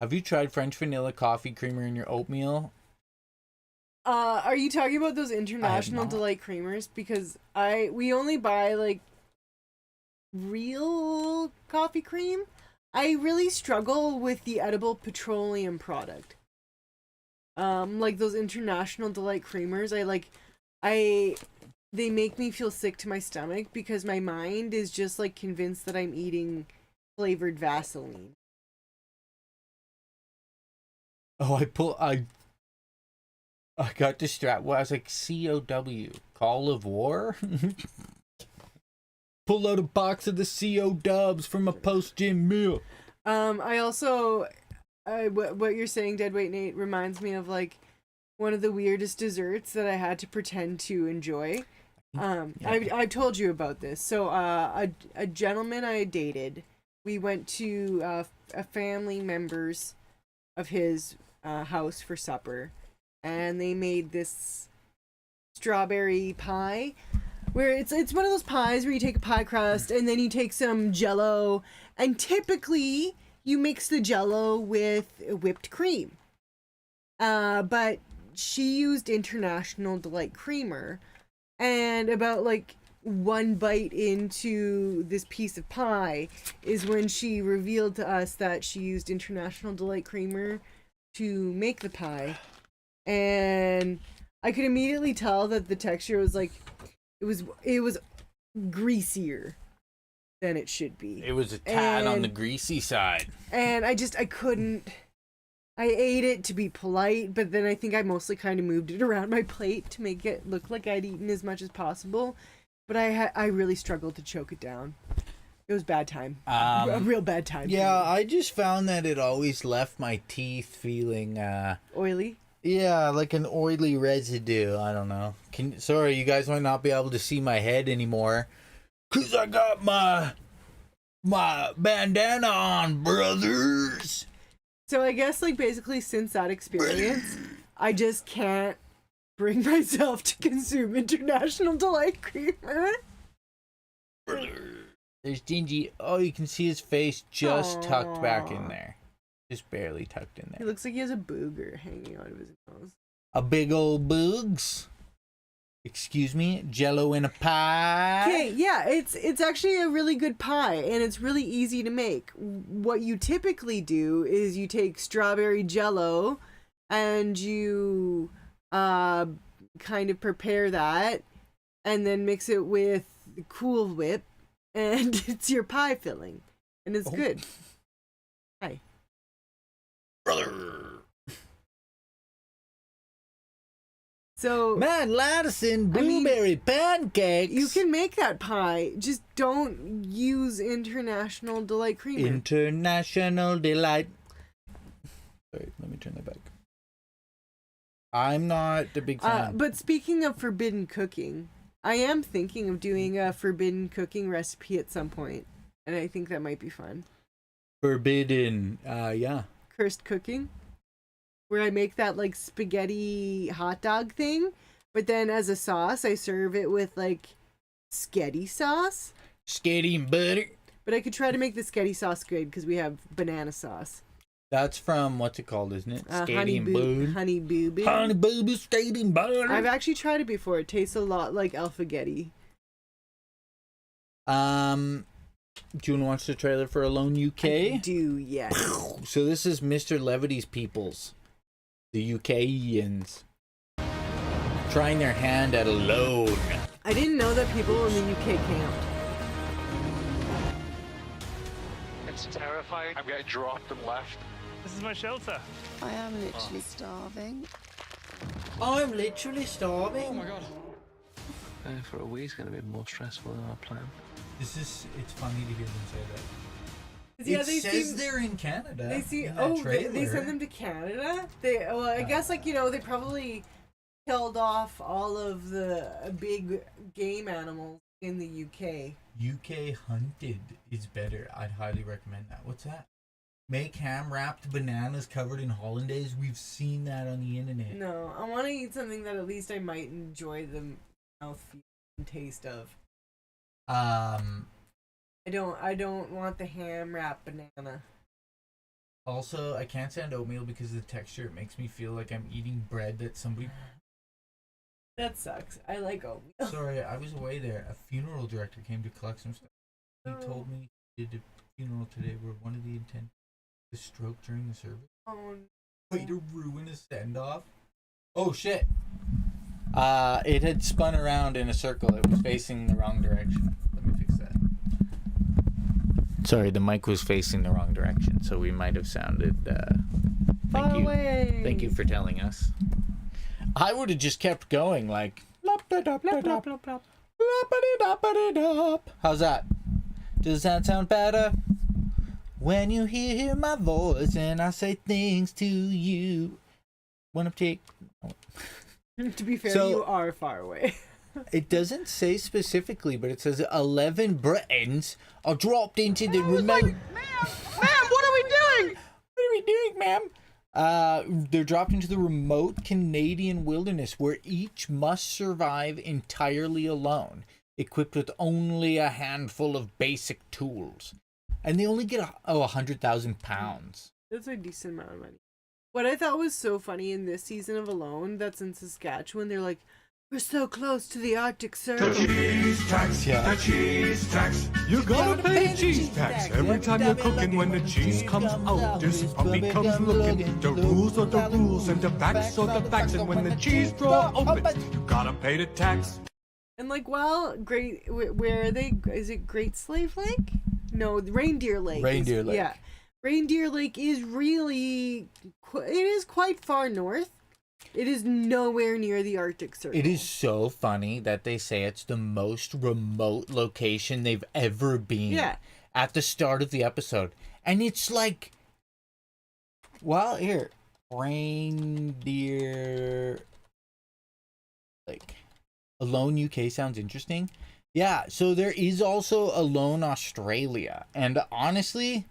Have you tried French vanilla coffee creamer in your oatmeal? Are you talking about those International not. Delight creamers? Because we only buy like real coffee cream. I really struggle with the edible petroleum product. Like those International Delight creamers, they make me feel sick to my stomach because my mind is just like convinced that I'm eating flavored Vaseline. Oh, I got distracted. Well, I was like, COW, Call of War? Pull out a box of the CO dubs from a post-gym meal. I also, what you're saying, Deadweight Nate, reminds me of like one of the weirdest desserts that I had to pretend to enjoy. I told you about this. So, a gentleman I dated, we went to a family member's of his house for supper, and they made this strawberry pie where it's one of those pies where you take a pie crust and then you take some Jello, and typically you mix the Jello with whipped cream, but she used International Delight creamer, and about like one bite into this piece of pie is when she revealed to us that she used International Delight Creamer to make the pie. And I could immediately tell that the texture was like, it was greasier than it should be. It was a tad on the greasy side. And I couldn't. I ate it to be polite, but then I think I mostly kind of moved it around my plate to make it look like I'd eaten as much as possible. But I really struggled to choke it down. It was bad time. A real bad time. Yeah, I just found that it always left my teeth feeling oily. Yeah, like an oily residue. I don't know. Sorry, you guys might not be able to see my head anymore, 'cause I got my bandana on, brothers. So I guess, like, basically since that experience, I just can't bring myself to consume International Delight Creamer. There's Jinjee. Oh, you can see his face just tucked back in there. Just barely tucked in He there. looks like he has a booger hanging out of his nose. A big old boogs. Excuse me, Jello in a pie. Okay, yeah, it's actually a really good pie, and it's really easy to make. What you typically do is you take strawberry Jello, and you kind of prepare that, and then mix it with Cool Whip, and it's your pie filling, and it's good. Hi. Brother. So Man, Ladison, blueberry pancakes. you can make that pie, just don't use International Delight Creamer. International Delight. Sorry, let me turn that back. I'm not a big fan. But speaking of forbidden cooking, I am thinking of doing a forbidden cooking recipe at some point, and I think that might be fun. Forbidden, yeah. Cursed cooking, where I make that like spaghetti hot dog thing, but then as a sauce, I serve it with like sketty sauce. Sketty and butter. But I could try to make the sketty sauce good because we have banana sauce. That's from, what's it called, isn't it? Sketty and butter. Honey Boo Boo. Honey Boo Boo, sketty and butter. I've actually tried it before. It tastes a lot like alphagetti. Do you want to watch the trailer for Alone UK? I do, yes. So this is Mr. Levity's peoples, the UKians, trying their hand at Alone. I didn't know that people in the UK camped. It's terrifying. I'm getting dropped and left. This is my shelter. I am literally starving. I'm literally starving. Oh my god. For a week, it's going to be more stressful than our plan. It's funny to hear them say that. Yeah, it they says they're in Canada. They see. in that trailer. They send them to Canada. I guess they probably killed off all of the big game animals in the UK. UK Hunted is better. I'd highly recommend that. What's that? Make ham wrapped bananas covered in hollandaise. We've seen that on the internet. No, I want to eat something that at least I might enjoy the mouthfeel and taste of. I don't want the ham wrapped banana. Also, I can't stand oatmeal because of the texture. It makes me feel like I'm eating bread that somebody... That sucks. I like oatmeal. Sorry, I was away there. A funeral director came to collect some stuff. He told me he did a funeral today where one of the intended to stroke during the service. Oh, no. Way to ruin a send-off. Oh, shit. It had spun around in a circle. It was facing the wrong direction. Let me fix that. Sorry, the mic was facing the wrong direction, so we might have sounded... Far away. Thank you for telling us. I would have just kept going, like... How's that? Does that sound better? When you hear my voice and I say things to you. Wanna take... To be fair, So- you are far away. It doesn't say specifically, but it says 11 Britons are dropped into the remote... Ma'am, what are we doing? What are we doing, ma'am? They're dropped into the remote Canadian wilderness where each must survive entirely alone, equipped with only a handful of basic tools. And they only get 100,000 pounds. That's a decent amount of money. What I thought was so funny in this season of Alone, that's in Saskatchewan, they're like, We're so close to the Arctic Circle. Cheese tax, the cheese tax. You gotta pay the cheese tax every time you're cooking. When the cheese comes out, this puppy comes looking. The rules are the rules, and the facts are the facts. And when the cheese drawer opens, you gotta pay the tax. And like, well, where are they? Is it Great Slave Lake? No, Reindeer Lake. Reindeer Lake. Yeah, Reindeer Lake is really, it is quite far north. It is nowhere near the Arctic Circle. It is so funny that they say it's the most remote location they've ever been at the start of the episode. And it's like, well, here, Reindeer Lake. Alone UK sounds interesting. Yeah, so there is also Alone Australia. And honestly,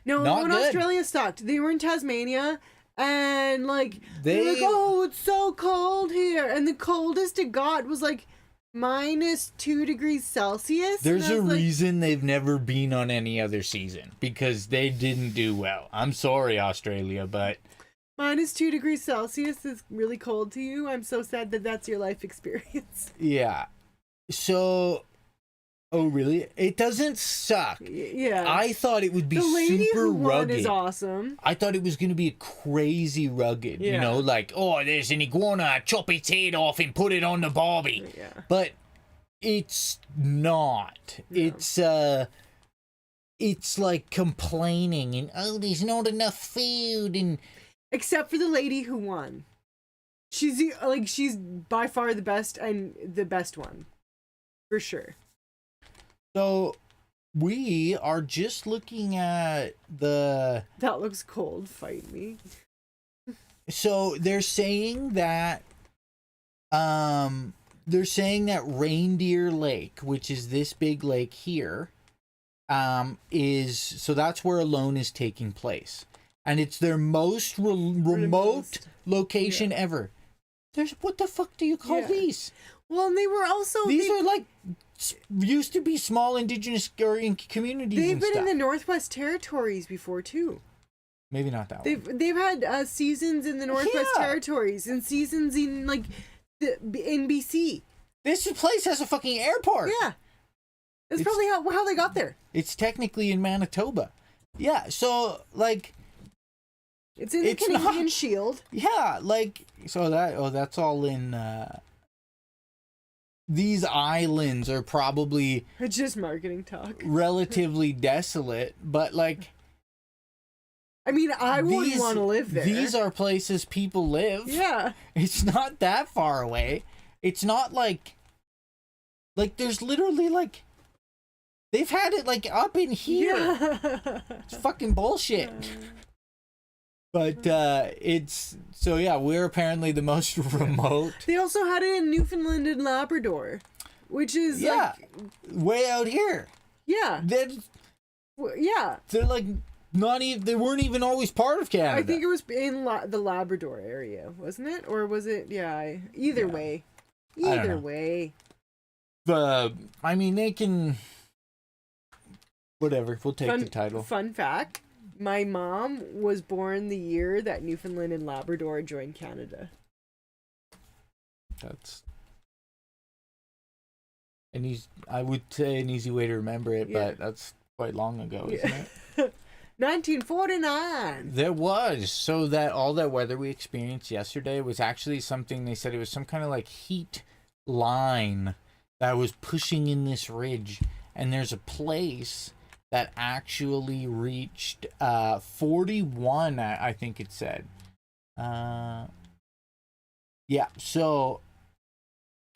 no, Alone Australia sucked. They were in Tasmania. And like they're like, oh, it's so cold here, and the coldest it got was like -2 degrees Celsius. There's a reason they've never been on any other season, because they didn't do well. I'm sorry, Australia, but -2 degrees Celsius is really cold to you. I'm so sad that that's your life experience. Yeah. So, oh really? It doesn't suck. Yeah. I thought it would be the lady super who won rugged. is awesome. I thought it was going to be crazy rugged. You know, like, oh, there's an iguana, chop its head off and put it on the barbie. Yeah. But it's not. No. It's like complaining and, oh, there's not enough food, and except for the lady who won. She's by far the best, and the best one. For sure. So we are just looking at the... That looks cold. Fight me. So they're saying that Reindeer Lake, which is this big lake here, so that's where Alone is taking place, and it's their most remote location ever. What the fuck do you call these? Well, and they were also these are like used to be small indigenous communities. They've and been stuff. in the Northwest Territories before too. Maybe not that one. They've had seasons in the Northwest Territories and seasons in like in BC. This place has a fucking airport. Yeah, that's probably how they got there. It's technically in Manitoba. Yeah, so like it's in the Canadian Shield. Yeah, like so that's all in. These islands are probably it's just marketing talk. Relatively desolate, but like, I mean, I wouldn't want to live there. These are places people live. Yeah, it's not that far away. It's not like there's literally like they've had it like up in here. Yeah. It's fucking bullshit. But it's so yeah, we're apparently the most remote. They also had it in Newfoundland and Labrador, which is like way out here. Yeah. They're like not even. They weren't even always part of Canada. I think it was in the Labrador area, wasn't it? Or was it? Yeah. Either way. Either way. I mean, they can. Whatever. We'll take the title. Fun fact. My mom was born the year that Newfoundland and Labrador joined Canada. That's I would say an easy way to remember it, but that's quite long ago, isn't it? 1949. There was. So that all that weather we experienced yesterday was actually something, they said it was some kind of like heat line that was pushing in this ridge. And there's a place that actually reached 41, I think it said. Yeah, so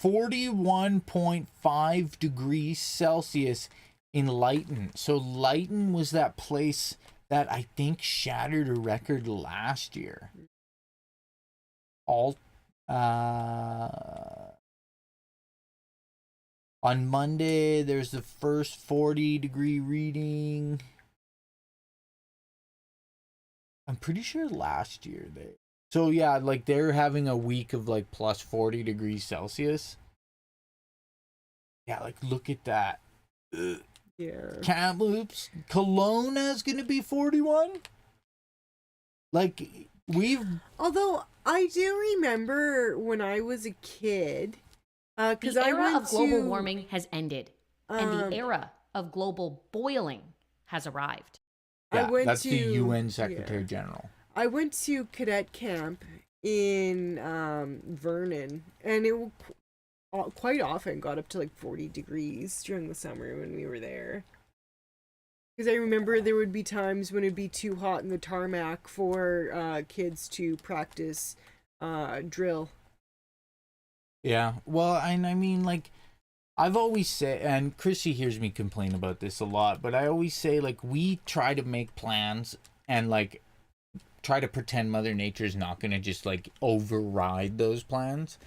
41.5 degrees Celsius in Lytton. So Lytton was that place that I think shattered a record last year. On Monday, there's the first 40-degree reading. I'm pretty sure last year So yeah, like they're having a week of like plus 40 degrees Celsius. Yeah, like look at that. Ugh. Yeah. Kamloops, Kelowna is gonna be 41. Like although I do remember when I was a kid, because The I era went of global to, warming has ended, and the era of global boiling has arrived. Yeah, I went that's to, the UN Secretary General. I went to cadet camp in Vernon, and it quite often got up to like 40 degrees during the summer when we were there. Because I remember there would be times when it'd be too hot in the tarmac for kids to practice drill. Yeah, well, and I mean, like, I've always said, and Krissy hears me complain about this a lot, but I always say, like, we try to make plans and, like, try to pretend Mother Nature's not going to just, like, override those plans.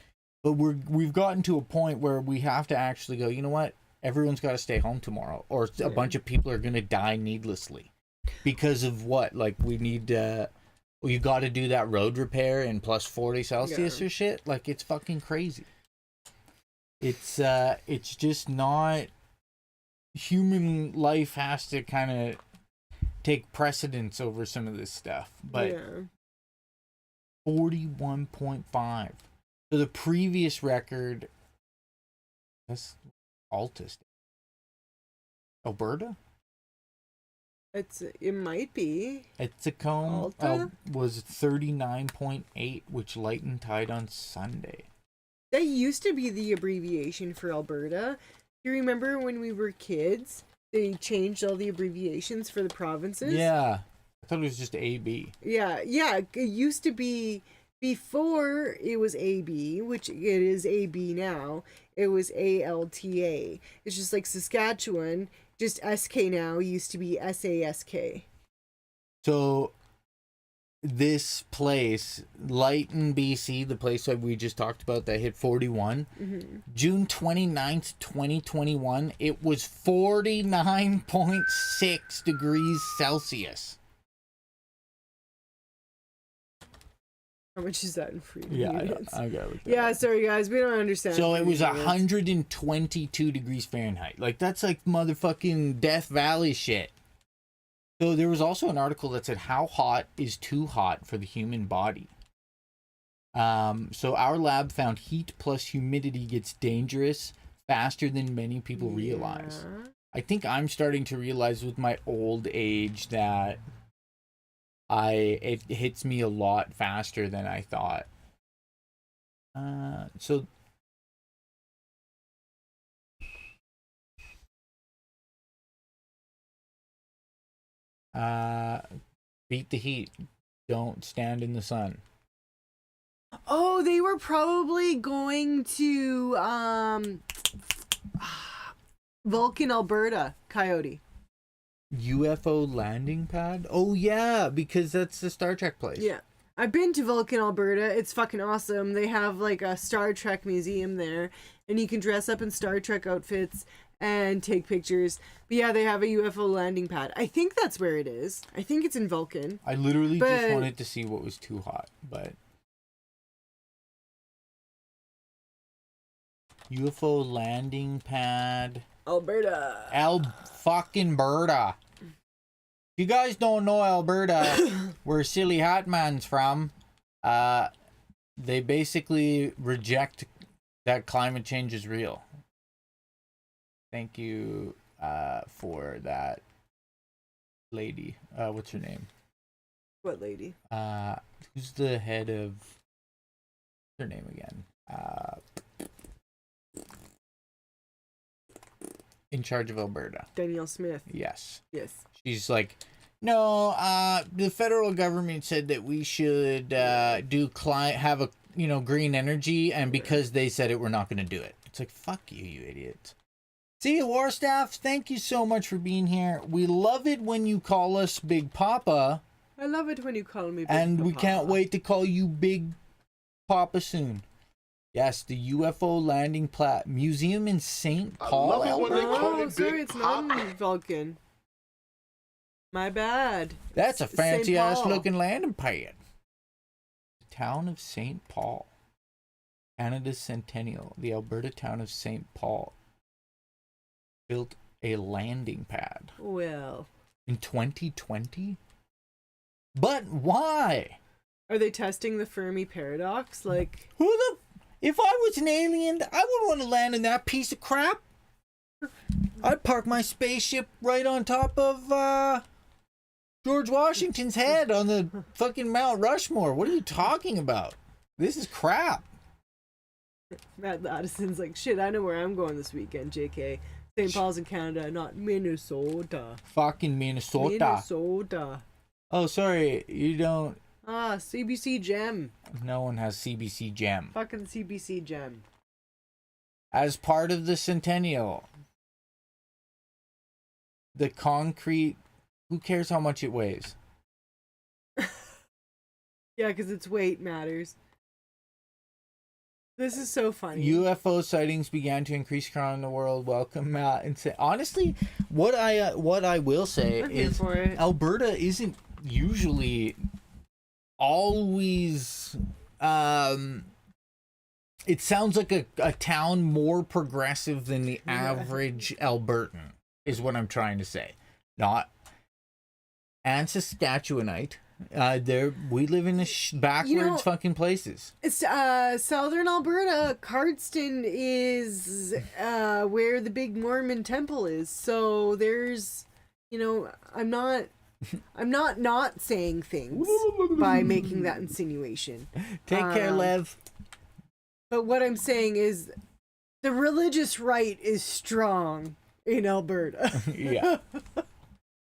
But we've gotten to a point where we have to actually go, you know what? Everyone's got to stay home tomorrow, or a bunch of people are going to die needlessly. Because of what? Like, we need, you got to do that road repair in plus 40 Celsius or shit? Like, it's fucking crazy. It's just not, human life has to kind of take precedence over some of this stuff. But 41.5. So the previous record, that's Altus. Alberta? It might be. Etsicombe was 39.8, which lightened tide on Sunday. That used to be the abbreviation for Alberta. You remember when we were kids, they changed all the abbreviations for the provinces? Yeah. I thought it was just AB. Yeah. It used to be, before it was AB, which it is AB now, it was ALTA. It's just like Saskatchewan, just SK now, used to be SASK. So this place, Lighton, BC, the place that we just talked about that hit 41, June 29th, 2021, it was 49.6 degrees Celsius. How much is that in freedom units? I got it. Yeah, sorry guys, we don't understand. So it was 122 degrees Fahrenheit. Like, that's like motherfucking Death Valley shit. So there was also an article that said, how hot is too hot for the human body? So our lab found heat plus humidity gets dangerous faster than many people realize. I think I'm starting to realize with my old age that it hits me a lot faster than I thought. So beat the heat. Don't stand in the sun. Oh, they were probably going to Vulcan, Alberta, Coyote. UFO landing pad? Oh yeah, because that's the Star Trek place. Yeah. I've been to Vulcan, Alberta. It's fucking awesome. They have like a Star Trek museum there, and you can dress up in Star Trek outfits and take pictures. But yeah, they have a UFO landing pad. I think that's where it is. I think it's in Vulcan. I literally just wanted to see what was too hot, but UFO landing pad. Alberta. Fucking Berta. You guys don't know Alberta, where Silly Hat Man's from. They basically reject that climate change is real. Thank you for that lady. What's her name? What lady? Who's the head of... What's her name again? In charge of Alberta. Danielle Smith. Yes. Yes. She's like, no, the federal government said that we should have a green energy, and because they said it, we're not going to do it. It's like, fuck you, you idiots. See you, War Staff. Thank you so much for being here. We love it when you call us Big Papa. I love it when you call me Big and Papa. We can't wait to call you Big Papa soon. Yes, the UFO landing museum in St. Paul. I love it when they call me sorry, Big it's Papa. not in Vulcan. My bad. That's a It's fancy St. ass Paul. looking landing pad. The town of St. Paul. Canada's centennial. The Alberta town of St. Paul built a landing pad. Well. In 2020? But why? Are they testing the Fermi paradox? Like, if I was an alien, I wouldn't want to land in that piece of crap. I'd park my spaceship right on top of George Washington's head on the fucking Mount Rushmore. What are you talking about? This is crap. Matt Addison's like, shit, I know where I'm going this weekend, JK. St. Paul's in Canada, not Minnesota. Fucking Minnesota. Minnesota. Oh, sorry, you don't... CBC Gem. No one has CBC Gem. Fucking CBC Gem. As part of the centennial, the concrete... Who cares how much it weighs? Yeah, because its weight matters. This is so funny. UFO sightings began to increase around the world. Welcome, Matt. And say, honestly, what I will say is Alberta isn't usually always. It sounds like a town more progressive than the average Albertan, is what I'm trying to say. Not. And Saskatchewanite. We live in backwards fucking places. It's southern Alberta. Cardston is where the big Mormon temple is. So there's, I'm not saying things by making that insinuation. Take care, Lev. But what I'm saying is the religious right is strong in Alberta. Yeah.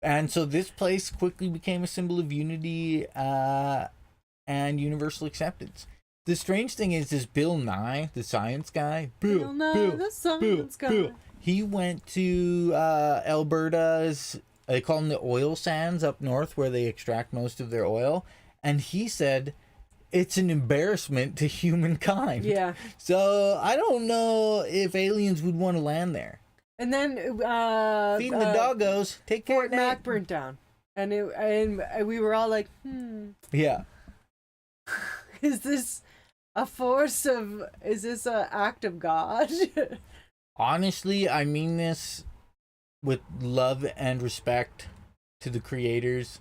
And so this place quickly became a symbol of unity and universal acceptance. The strange thing is Bill Nye, the science guy, Bill Nye, the science guy. He went to Alberta's, they call them the oil sands up north where they extract most of their oil. And he said it's an embarrassment to humankind. Yeah. So I don't know if aliens would want to land there. And then feeding the doggos. Take care. Fort Mac burnt down, and we were all like, Yeah. Is this a force of? Is this an act of God? Honestly, I mean this with love and respect to the creators.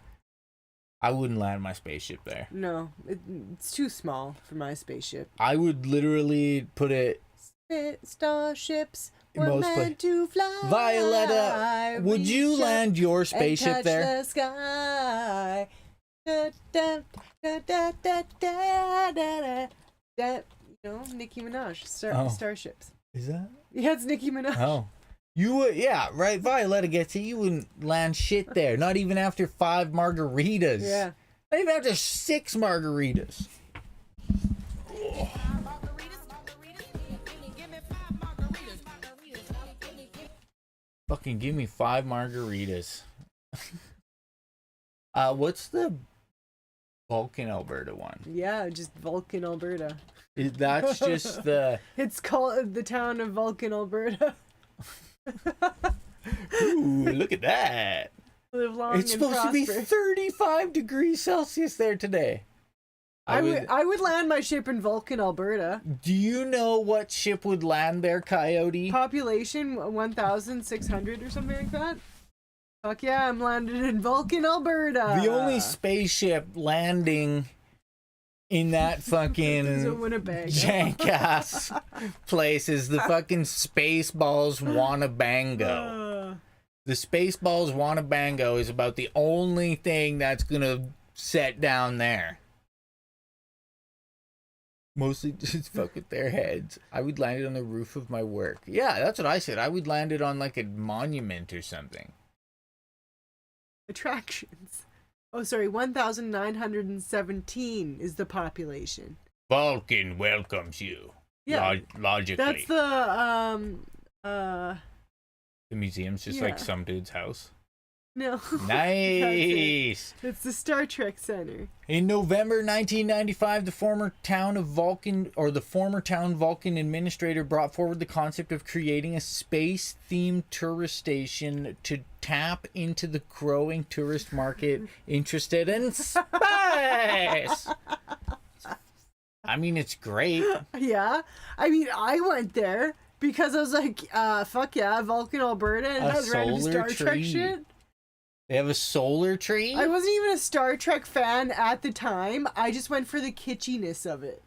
I wouldn't land my spaceship there. No, it's too small for my spaceship. I would literally put it. Starships. We're meant to fly. Violetta, would you land your spaceship and touch there? The sky. Da, da, da, da, da, da, Nicki Minaj. Starships. Is that? Yeah, it's Nicki Minaj. Oh. You would, yeah, right. Violetta gets it. You wouldn't land shit there. Not even after 5 margaritas. Yeah. Not even after 6 margaritas. Oh. Fucking give me 5 margaritas. What's the Vulcan, Alberta one? Yeah, just Vulcan, Alberta. That's just the... It's called the town of Vulcan, Alberta. Ooh, look at that. Live long it's and supposed prosper. to be 35 degrees Celsius there today. I would land my ship in Vulcan, Alberta. Do you know what ship would land there, Coyote? Population 1,600 or something like that. Fuck yeah, I'm landed in Vulcan, Alberta. The only spaceship landing in that fucking jank-ass place is the fucking Spaceballs Wannabango. The Spaceballs Wannabango is about the only thing that's gonna set down there. Mostly just fuck with their heads. I would land it on the roof of my work. Yeah, that's what I said. I would land it on like a monument or something. Attractions. Oh, sorry, 1,917 is the population. Vulcan welcomes you. Yeah, logically. That's the museum's just like some dude's house. No. Nice. It's the Star Trek Center. In November 1995, the former town Vulcan administrator brought forward the concept of creating a space-themed tourist station to tap into the growing tourist market interested in space. I mean, it's great. Yeah. I mean, I went there because I was like, fuck yeah, Vulcan, Alberta, and it has random Star Trek shit. They have a solar tree? I wasn't even a Star Trek fan at the time. I just went for the kitschiness of it.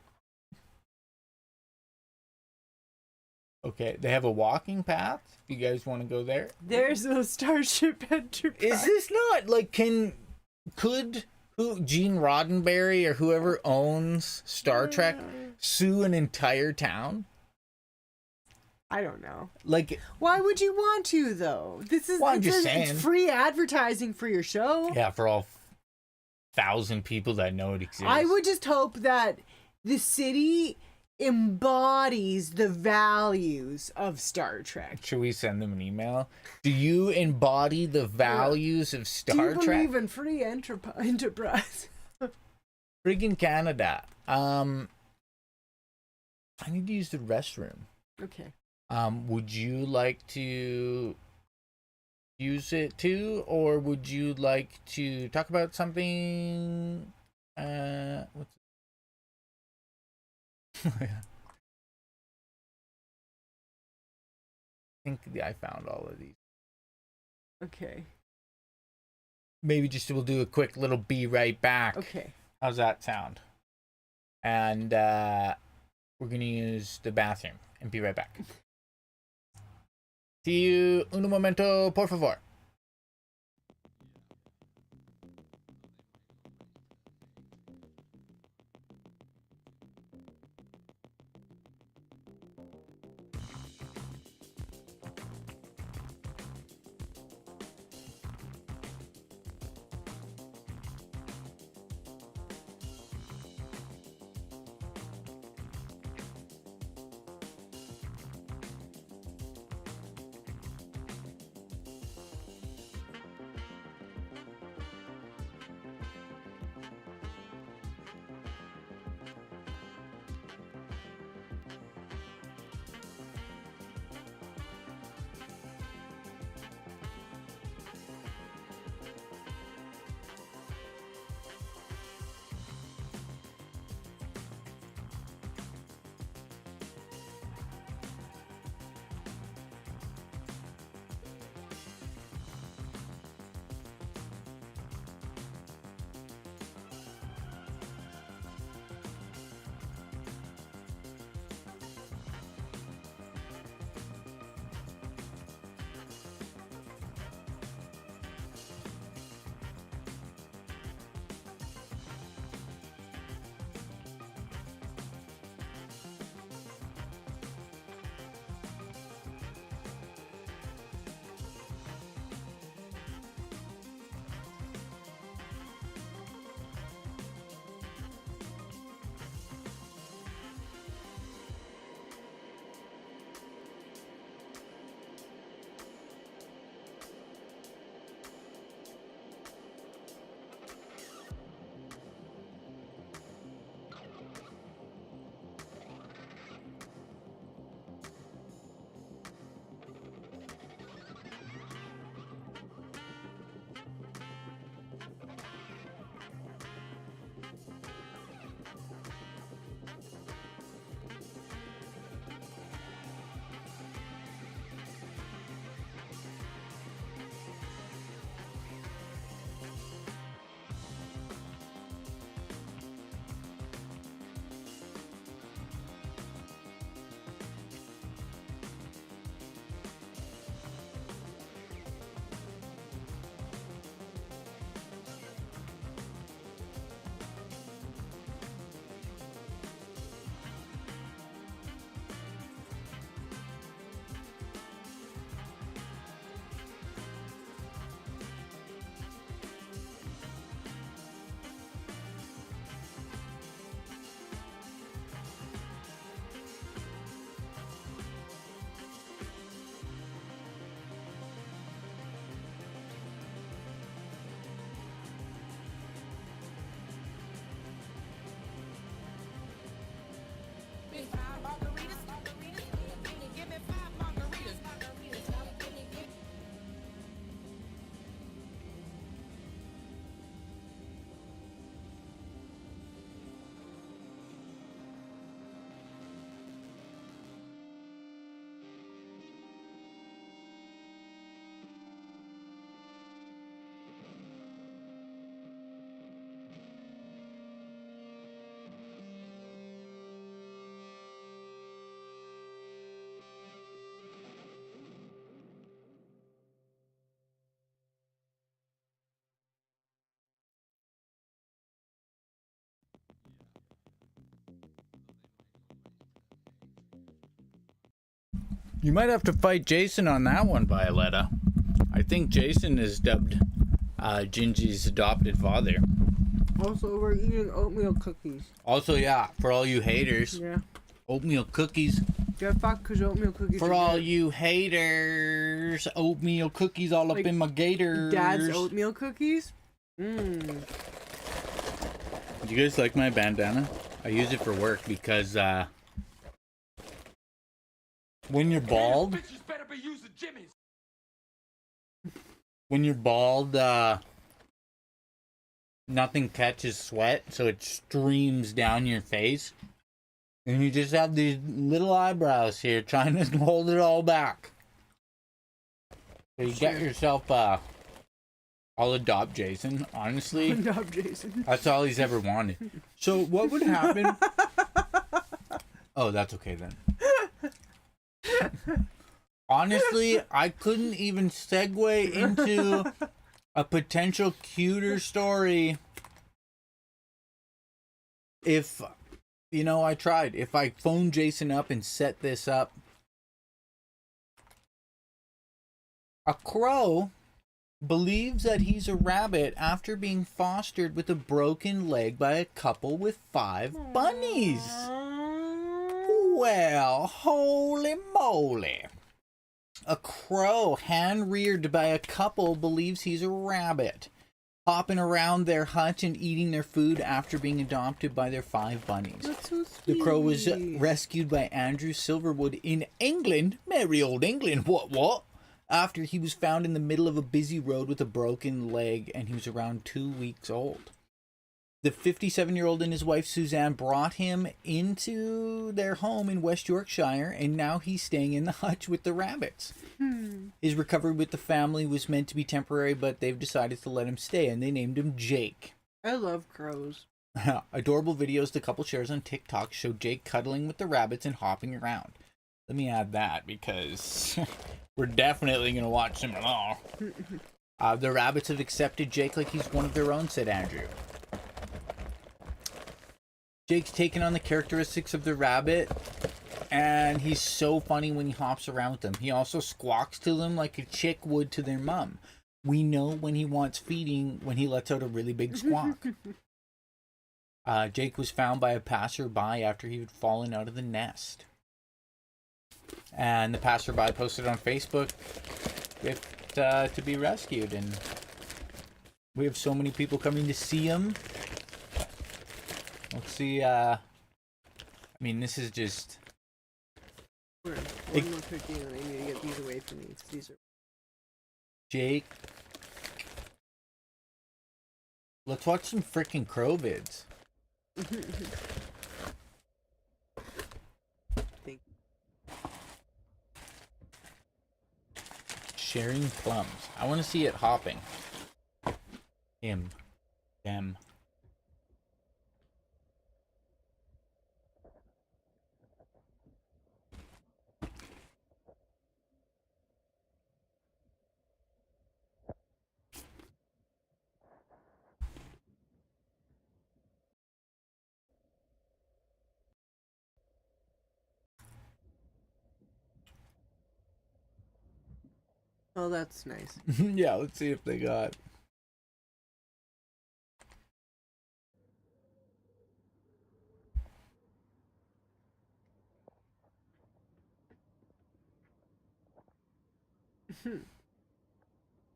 Okay, they have a walking path. You guys want to go there? There's no Starship Enterprise. Is this not like could Gene Roddenberry or whoever owns Star Trek sue an entire town? I don't know. Like, why would you want to though? This is I'm just saying. It's free advertising for your show. Yeah, for all 1,000 people that know it exists. I would just hope that the city embodies the values of Star Trek. Should we send them an email? Do you embody the values of Star Trek? Do you believe in free enterprise? Friggin' Canada. I need to use the restroom. Okay. Would you like to use it too, or would you like to talk about something? What's I think I found all of these. Okay. Maybe just we'll do a quick little be right back. Okay. How's that sound? And we're gonna use the bathroom and be right back. See you un momento, por favor. You might have to fight Jason on that one, Violetta. I think Jason is dubbed Jinjee's adopted father. Also, we're eating oatmeal cookies. Also, yeah, for all you haters. Yeah. Oatmeal cookies. Yeah, fuck, because oatmeal cookies For are all good. you haters. Oatmeal cookies all up Like, in my gators. Dad's oatmeal cookies? Do you guys like my bandana? I use it for work because when you're bald, nothing catches sweat, so it streams down your face. And you just have these little eyebrows here trying to hold it all back. So you get yourself, I'll adopt Jason, honestly. Adopt Jason. That's all he's ever wanted. So what would happen? Oh, that's okay then. Honestly, I couldn't even segue into a potential cuter story if, you know, I tried. If I phoned Jason up and set this up. A crow believes that he's a rabbit after being fostered with a broken leg by a couple with 5 bunnies. Well, holy moly. A crow hand-reared by a couple believes he's a rabbit, hopping around their hutch and eating their food after being adopted by their 5 bunnies. That's so sweet. The crow was rescued by Andrew Silverwood in England, merry old England, what? After he was found in the middle of a busy road with a broken leg, and he was around 2 weeks old. The 57-year-old and his wife Suzanne brought him into their home in West Yorkshire, and now he's staying in the hutch with the rabbits. His recovery with the family was meant to be temporary, but they've decided to let him stay, and they named him Jake. I love crows. Adorable videos the couple shares on TikTok show Jake cuddling with the rabbits and hopping around. Let me add that because we're definitely going to watch them all. The rabbits have accepted Jake like he's one of their own, said Andrew. Jake's taken on the characteristics of the rabbit, and he's so funny when he hops around with them. He also squawks to them like a chick would to their mom. We know when he wants feeding when he lets out a really big squawk. Jake was found by a passerby after he had fallen out of the nest. And the passerby posted on Facebook to be rescued, and we have so many people coming to see him. Let's see, I mean, this is just... One more cookie and I need to get these away from me. These are... Jake. Let's watch some freaking crow vids. Sharing plums. I want to see it hopping. Him. Them. Oh, that's nice. Yeah, let's see if they got...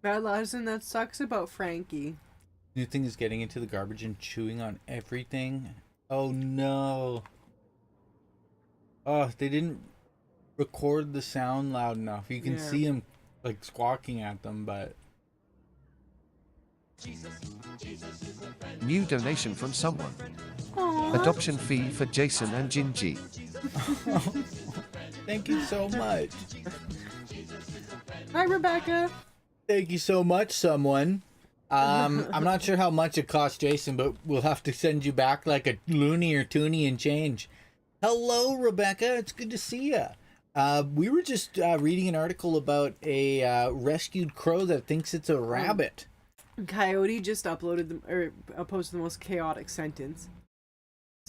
Bad lesson that sucks about Frankie. New thing is getting into the garbage and chewing on everything. Oh no. Oh, they didn't record the sound loud enough. You can see him like squawking at them, but... New donation from someone. Aww. Adoption fee for Jason and Jinjee. Thank you so much. Hi, Rebecca. Thank you so much, someone. I'm not sure how much it cost Jason, but we'll have to send you back like a loony or toonie and change. Hello, Rebecca. It's good to see you. We were just reading an article about a rescued crow that thinks it's a rabbit. Coyote just uploaded or posted the most chaotic sentence.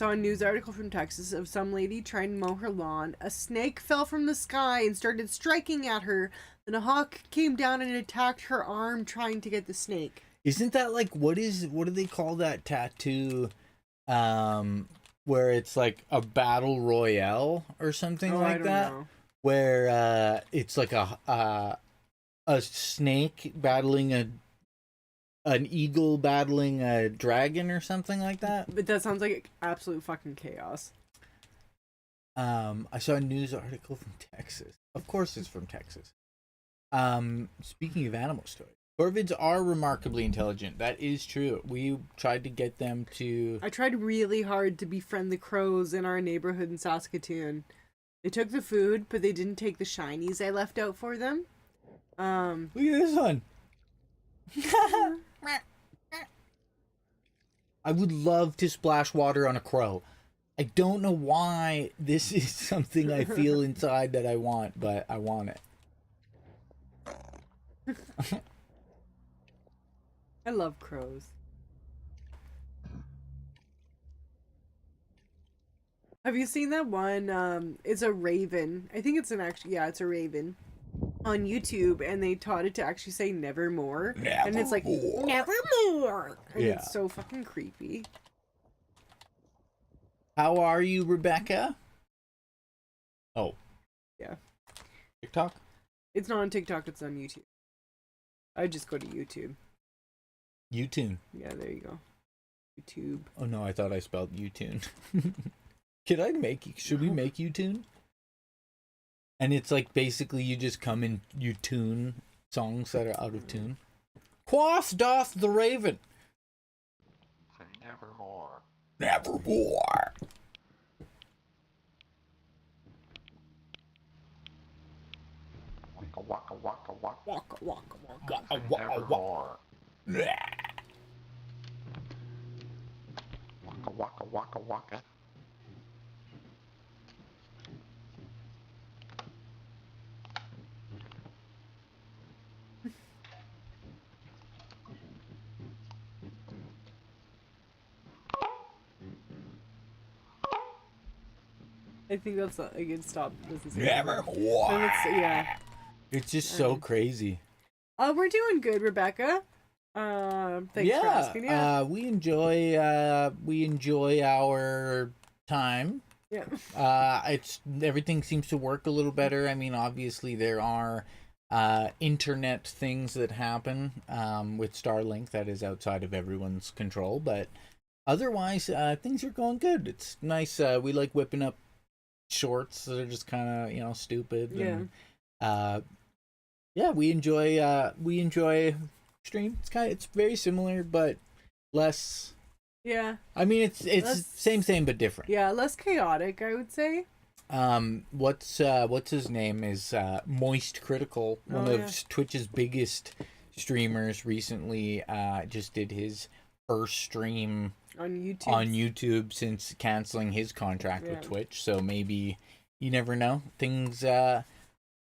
Saw a news article from Texas of some lady trying to mow her lawn. A snake fell from the sky and started striking at her. Then a hawk came down and attacked her arm trying to get the snake. Isn't that like what do they call that tattoo? Where it's like a battle royale or something like that, where it's like a snake battling an eagle battling a dragon or something like that. But that sounds like absolute fucking chaos. I saw a news article from Texas. Of course it's from Texas. Speaking of animal stories, corvids are remarkably intelligent. That is true. We tried to get them to... I tried really hard to befriend the crows in our neighborhood in Saskatoon. They took the food, but they didn't take the shinies I left out for them. Look at this one. I would love to splash water on a crow. I don't know why this is something I feel inside that I want, but I want it. I love crows. Have you seen that one? It's a raven. I think it's it's a raven on YouTube, and they taught it to actually say nevermore. And it's like, nevermore! And Yeah. it's so fucking creepy. How are you, Rebecca? Oh. Yeah. TikTok? It's not on TikTok, it's on YouTube. I just go to YouTube. YouTube. Yeah, there you go. YouTube. Oh no, I thought I spelled YouTube. Should we make YouTube? And it's like basically you just come and you tune songs that are out of tune. Quoth doth the raven. Say nevermore. Nevermore. Waka waka waka waka. Waka waka waka. Waka waka Nevermore. waka. Waka waka waka waka. I think that's a good stop. Nevermore. Yeah. It's just so crazy. We're doing good, Rebecca. Thanks for asking. Yeah. We enjoy our time. Yeah. It's everything seems to work a little better. I mean, obviously there are internet things that happen with Starlink that is outside of everyone's control, but otherwise things are going good. It's nice. We like whipping up shorts that are just kind of stupid. Yeah. And, we enjoy stream. It's very similar, but less. Yeah. I mean, it's Less, same but different. Yeah, less chaotic, I would say. What's his name is Moist Critical, one of Twitch's biggest streamers recently. Just did his first stream on YouTube since canceling his contract with Twitch. So maybe, you never know, things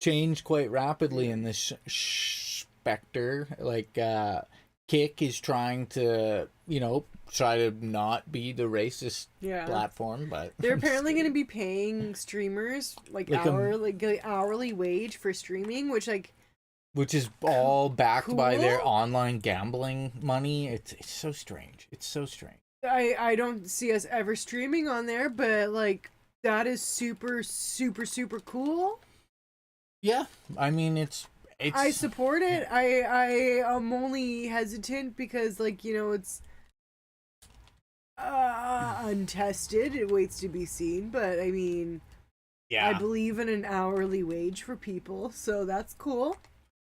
change quite rapidly in this specter. Like Kick is trying to try to not be the racist platform, but they're apparently going to be paying streamers like hourly wage for streaming, which is all backed by their online gambling money. It's so strange. It's so strange. I don't see us ever streaming on there, but that is super super super cool. Yeah, I mean it's I support it. I am only hesitant because it's untested. It waits to be seen, but I mean, I believe in an hourly wage for people, so that's cool.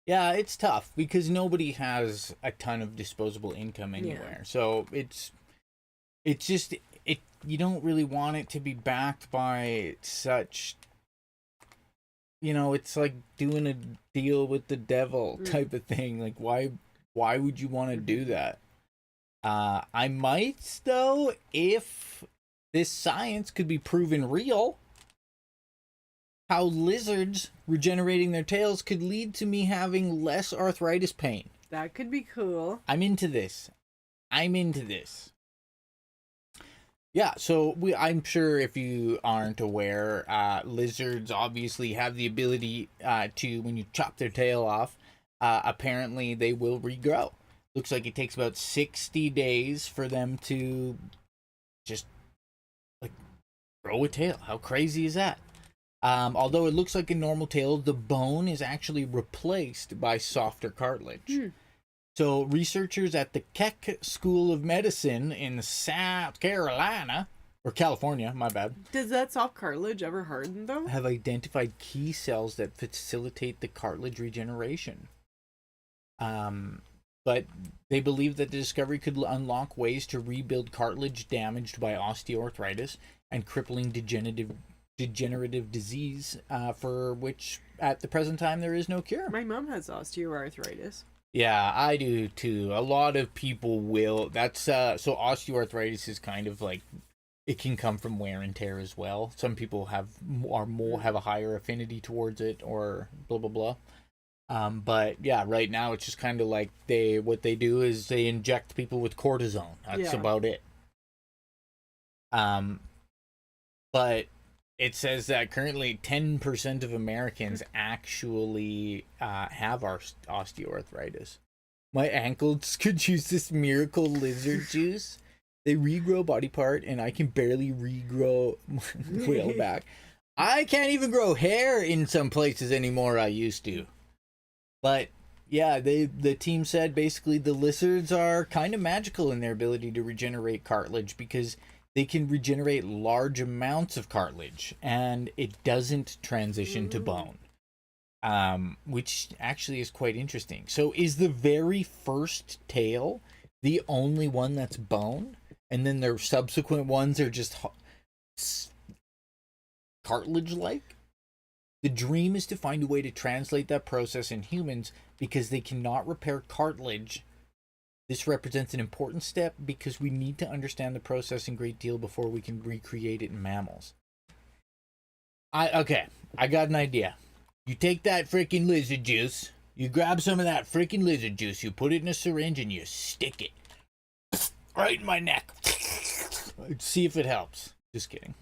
Yeah, it's tough because nobody has a ton of disposable income anywhere. So it's just you don't really want it to be backed by such, it's like doing a deal with the devil type of thing. Like why would you want to do that? I might though, if this science could be proven real. How lizards regenerating their tails could lead to me having less arthritis pain. That could be cool. I'm into this. Yeah, so I'm sure if you aren't aware, lizards obviously have the ability to, when you chop their tail off, apparently they will regrow. Looks like it takes about 60 days for them to just, like, grow a tail. How crazy is that? Although it looks like a normal tail, the bone is actually replaced by softer cartilage. So researchers at the Keck School of Medicine in South Carolina, or California, my bad. Does that soft cartilage ever harden though? Have identified key cells that facilitate the cartilage regeneration. But they believe that the discovery could unlock ways to rebuild cartilage damaged by osteoarthritis and crippling degenerative disease, for which at the present time there is no cure. My mom has osteoarthritis. Yeah, I do too. A lot of people will. That's so osteoarthritis is kind of like, it can come from wear and tear as well. Some people have a higher affinity towards it, or blah blah blah. But yeah, right now it's just kind of like what they do is they inject people with cortisone. That's about it. But it says that currently 10% of Americans actually have osteoarthritis. My ankles could use this miracle lizard juice. They regrow body part, and I can barely regrow my whale back. I can't even grow hair in some places anymore. I used to. But yeah, the team said basically the lizards are kind of magical in their ability to regenerate cartilage, because they can regenerate large amounts of cartilage, and it doesn't transition to bone, which actually is quite interesting. So is the very first tail the only one that's bone, and then their subsequent ones are just cartilage-like? The dream is to find a way to translate that process in humans, because they cannot repair cartilage. This represents an important step because we need to understand the process in great deal before we can recreate it in mammals. I got an idea. You take that freaking lizard juice, you grab some of that freaking lizard juice, you put it in a syringe, and you stick it right in my neck. See if it helps. Just kidding.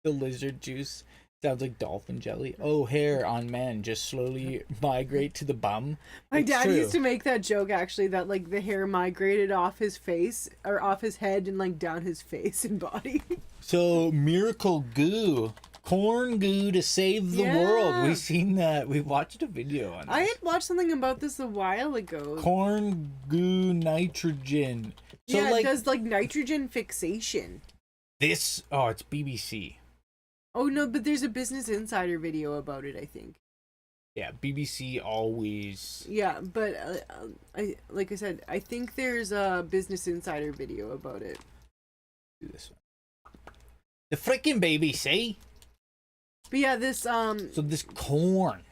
The lizard juice sounds like dolphin jelly. Oh, hair on men just slowly migrate to the bum. My dad used to make that joke, actually, that like the hair migrated off his face, or off his head, and like down his face and body. So miracle goo, corn goo to save the world. We've seen that. We watched a video on it. I had watched something about this a while ago. Corn goo nitrogen. So yeah, it does like nitrogen fixation. It's BBC. Oh no, but there's a Business Insider video about it, I think. Yeah, BBC always. Yeah, but like I said, I think there's a Business Insider video about it. Do this one. The freaking BBC. But yeah, this So this corn.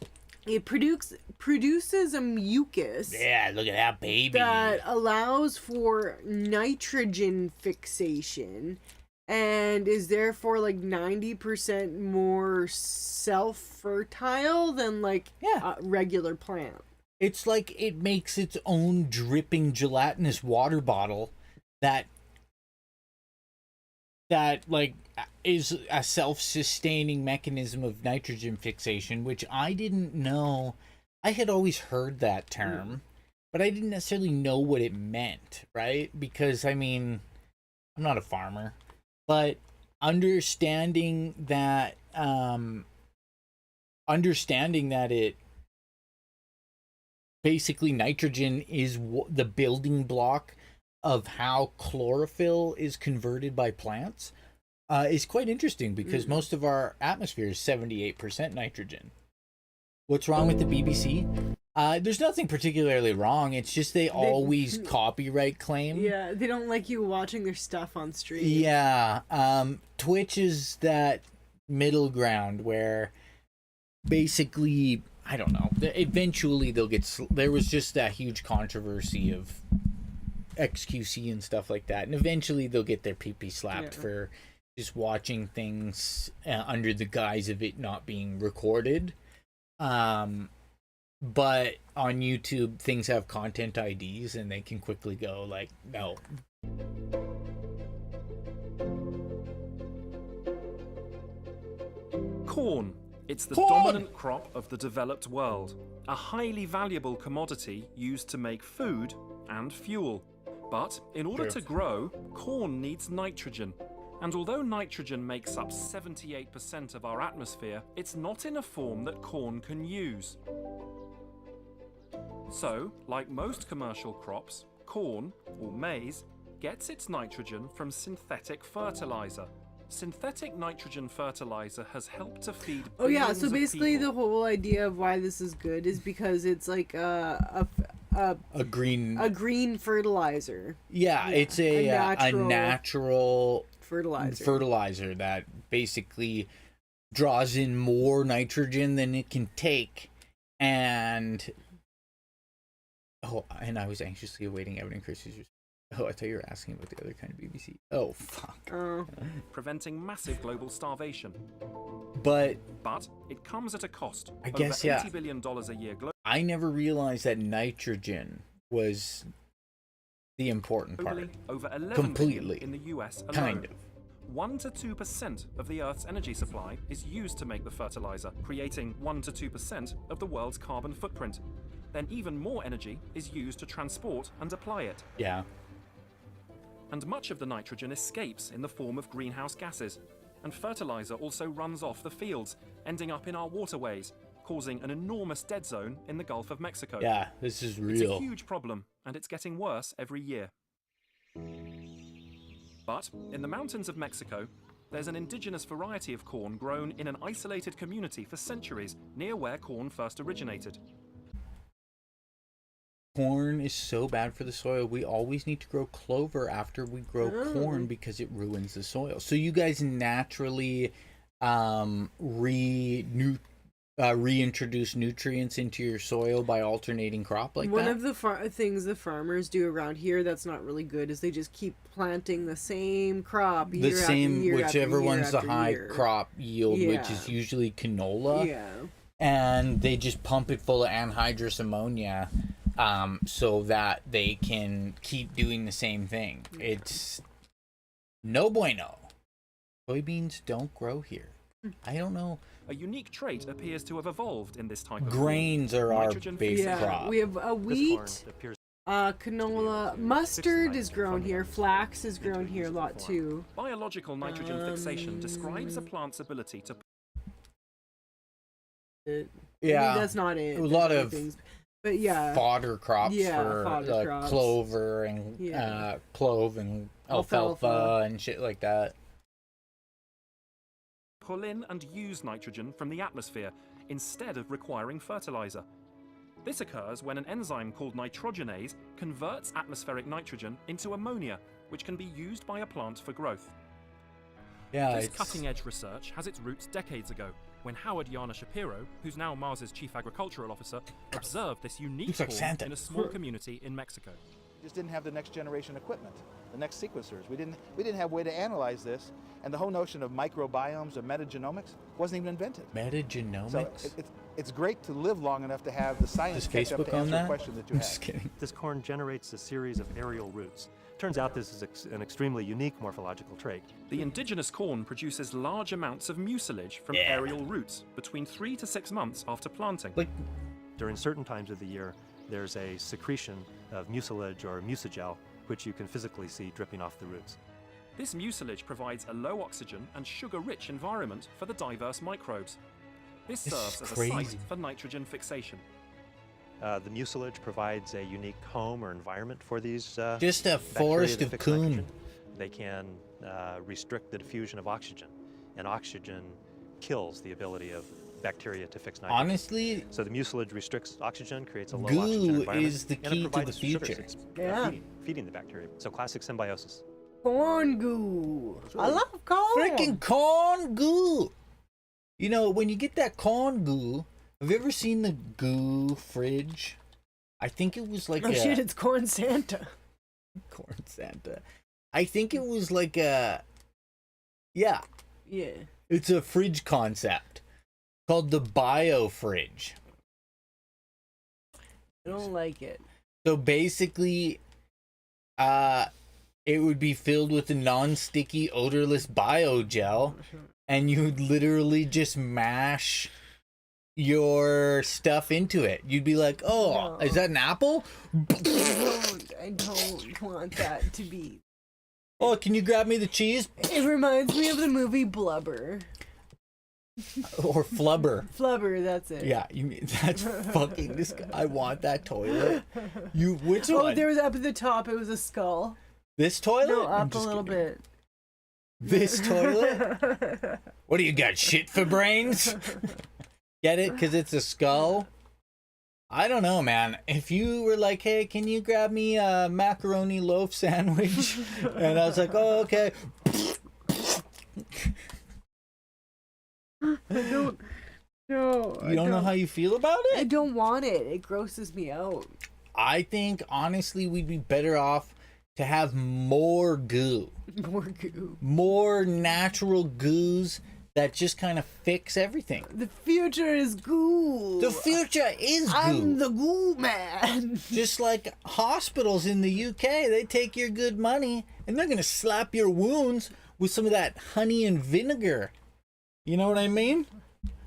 It produces a mucus. Yeah, look at that baby. That allows for nitrogen fixation, and is therefore like 90% more self-fertile than like a regular plant. It's like it makes its own dripping gelatinous water bottle that like is a self-sustaining mechanism of nitrogen fixation, which I didn't know. I had always heard that term, but I didn't necessarily know what it meant, right? Because I mean, I'm not a farmer. But understanding that it basically nitrogen is the building block of how chlorophyll is converted by plants is quite interesting, because most of our atmosphere is 78% nitrogen. What's wrong with the BBC? There's nothing particularly wrong. It's just they always copyright claim. Yeah, they don't like you watching their stuff on stream. Yeah, Twitch is that middle ground where basically, I don't know, eventually they'll get... There was just that huge controversy of XQC and stuff like that, and eventually they'll get their pee-pee slapped for just watching things under the guise of it not being recorded. But on YouTube, things have content IDs, and they can quickly go like, no. Corn. It's the dominant crop of the developed world, a highly valuable commodity used to make food and fuel. But in order to grow, corn needs nitrogen. And although nitrogen makes up 78% of our atmosphere, it's not in a form that corn can use. So, like most commercial crops, corn, or maize, gets its nitrogen from synthetic fertilizer. Synthetic nitrogen fertilizer has helped to feed billions so of basically people. the whole idea of why this is good is because it's like a green fertilizer. Yeah, it's a natural fertilizer that basically draws in more nitrogen than it can take. And I was anxiously awaiting Evan and Krissy's response. Oh, I thought you were asking about the other kind of BBC. Oh, fuck. Preventing massive global starvation. But it comes at a cost. I guess, over $80 billion a year. I never realized that nitrogen was the important part. Over 11 completely. In the US alone. Kind of. 1 to 2% of the Earth's energy supply is used to make the fertilizer, creating 1 to 2% of the world's carbon footprint. Then even more energy is used to transport and apply it. Yeah. And much of the nitrogen escapes in the form of greenhouse gases. And fertilizer also runs off the fields, ending up in our waterways, causing an enormous dead zone in the Gulf of Mexico. Yeah, this is real. It's a huge problem, and it's getting worse every year. But in the mountains of Mexico, there's an indigenous variety of corn grown in an isolated community for centuries near where corn first originated. Corn is so bad for the soil. We always need to grow clover after we grow corn because it ruins the soil. So you guys naturally reintroduce nutrients into your soil by alternating crop like One that? of the things the farmers do around here that's not really good is they just keep planting the same crop year after year whichever after year one's the after high year. crop yield, which is usually canola. Yeah. And they just pump it full of anhydrous ammonia so that they can keep doing the same thing. It's no bueno. Soybeans don't grow here. I don't know. A unique trait appears to have evolved in this type of Grains are our big crop. We have wheat, canola, mustard is grown here, flax is grown here a lot too. Biological nitrogen fixation describes a plant's ability to... Maybe that's not it. A lot of things. But yeah, fodder crops for crops. clover and clove and alfalfa and shit like that. Pull in and use nitrogen from the atmosphere instead of requiring fertilizer. This occurs when an enzyme called nitrogenase converts atmospheric nitrogen into ammonia, which can be used by a plant for growth. This cutting-edge research has its roots decades ago, when Howard Yana Shapiro, who's now Mars's chief agricultural officer, observed this unique corn in a small community in Mexico. Just didn't have the next generation equipment, the next sequencers. We didn't have a way to analyze this, and the whole notion of microbiomes or metagenomics wasn't even invented. Metagenomics? So it's great to live long enough to have the science catch up to answer a question that you I'm have. just kidding. This corn generates a series of aerial roots. Turns out this is an extremely unique morphological trait. The indigenous corn produces large amounts of mucilage from aerial roots between 3 to 6 months after planting. During certain times of the year, there's a secretion of mucilage or mucigel, which you can physically see dripping off the roots. This mucilage provides a low oxygen and sugar-rich environment for the diverse microbes. This serves as a site for nitrogen fixation. The mucilage provides a unique home or environment for these just a forest of coon. They can restrict the diffusion of oxygen, and oxygen kills the ability of bacteria to fix nitrogen. Honestly, so the mucilage restricts oxygen, creates a low goo oxygen environment, is the and it key to the provides sugars. future. It's feeding the bacteria. So classic symbiosis. Corn goo. I love corn. Freaking corn goo. You know, when you get that corn goo, have you ever seen the goo fridge? I think it was like shit, it's Corn Santa. Corn Santa. I think it was like a... Yeah. It's a fridge concept called the bio fridge. I don't like it. So basically, it would be filled with a non-sticky, odorless biogel and you literally just mash your stuff into it. You'd be like, oh, is that an apple? I don't want that to be. Oh, can you grab me the cheese? It reminds me of the movie Blubber. Or Flubber. Flubber, that's it. Yeah, you mean that's fucking disgusting. I want that toilet. Which one? Oh, there was up at the top. It was a skull. This toilet? No, up a little bit. This toilet? What do you got? Shit for brains? Get it? Because it's a skull? I don't know, man. If you were like, hey, can you grab me a macaroni loaf sandwich? And I was like, oh, okay. I don't. No. You don't know how you feel about it? I don't want it. It grosses me out. I think, honestly, we'd be better off to have more goo. More goo. More natural goos that just kind of fix everything. The future is goo. The future is goo. I'm the goo man. Just like hospitals in the UK, they take your good money and they're going to slap your wounds with some of that honey and vinegar. You know what I mean?